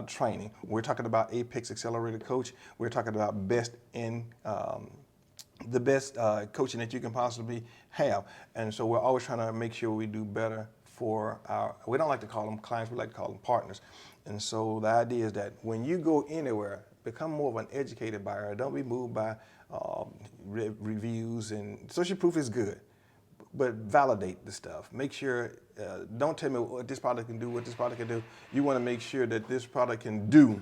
training. When we're talking about Apex Accelerator Coach, we're talking about the best coaching that you can possibly have. And so we're always trying to make sure we do better for we don't like to call them clients, we like to call them partners. And so the idea is that when you go anywhere, become more of an educated buyer. Don't be moved by reviews, and social proof is good, but validate the stuff. Make sure, don't tell me what this product can do, what this product can do. You want to make sure that this product can do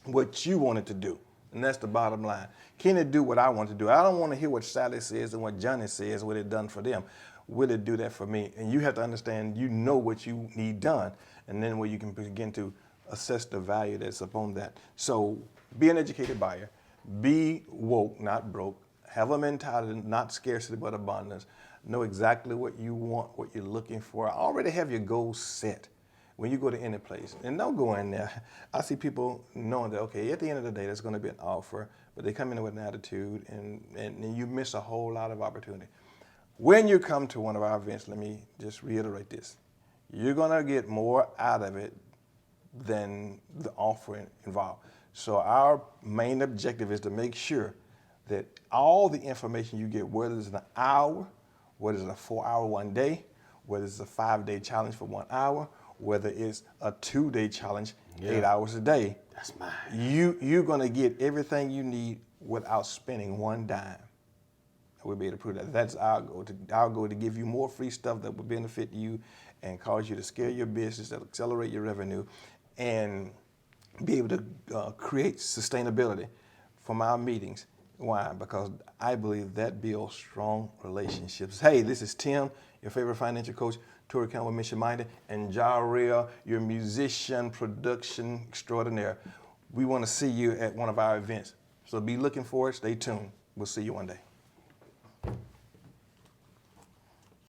what you want it to do. And that's the bottom line. Can it do what I want to do? I don't want to hear what Sally says and what Johnny says, what it done for them. Will it do that for me? And you have to understand, you know what you need done, and then where you can begin to assess the value that's upon that. So be an educated buyer. Be woke, not broke. Have a mentality, not scarcity, but abundance. Know exactly what you want, what you're looking for. Already have your goals set when you go to any place. And don't go in there. I see people knowing that, okay, at the end of the day, there's going to be an offer, but they come in with an attitude, and you miss a whole lot of opportunity. When you come to one of our events, let me just reiterate this. You're going to get more out of it than the offering involved. So our main objective is to make sure that all the information you get, whether it's an hour, whether it's a 4-hour one day, whether it's a 5-day challenge for 1 hour, whether it's a 2-day challenge, 8 hours a day. That's mine. You're gonna get everything you need without spending one dime. We'll be able to prove that. That's our goal. Our goal to give you more free stuff that will benefit you and cause you to scale your business, that accelerate your revenue, and be able to create sustainability from our meetings. Why? Because I believe that builds strong relationships. Hey, this is Tim, your favorite financial coach, Torry Campbell, Mission Minded, and Jarrell, your musician, production extraordinaire. We want to see you at one of our events. So be looking for it. Stay tuned. We'll see you one day.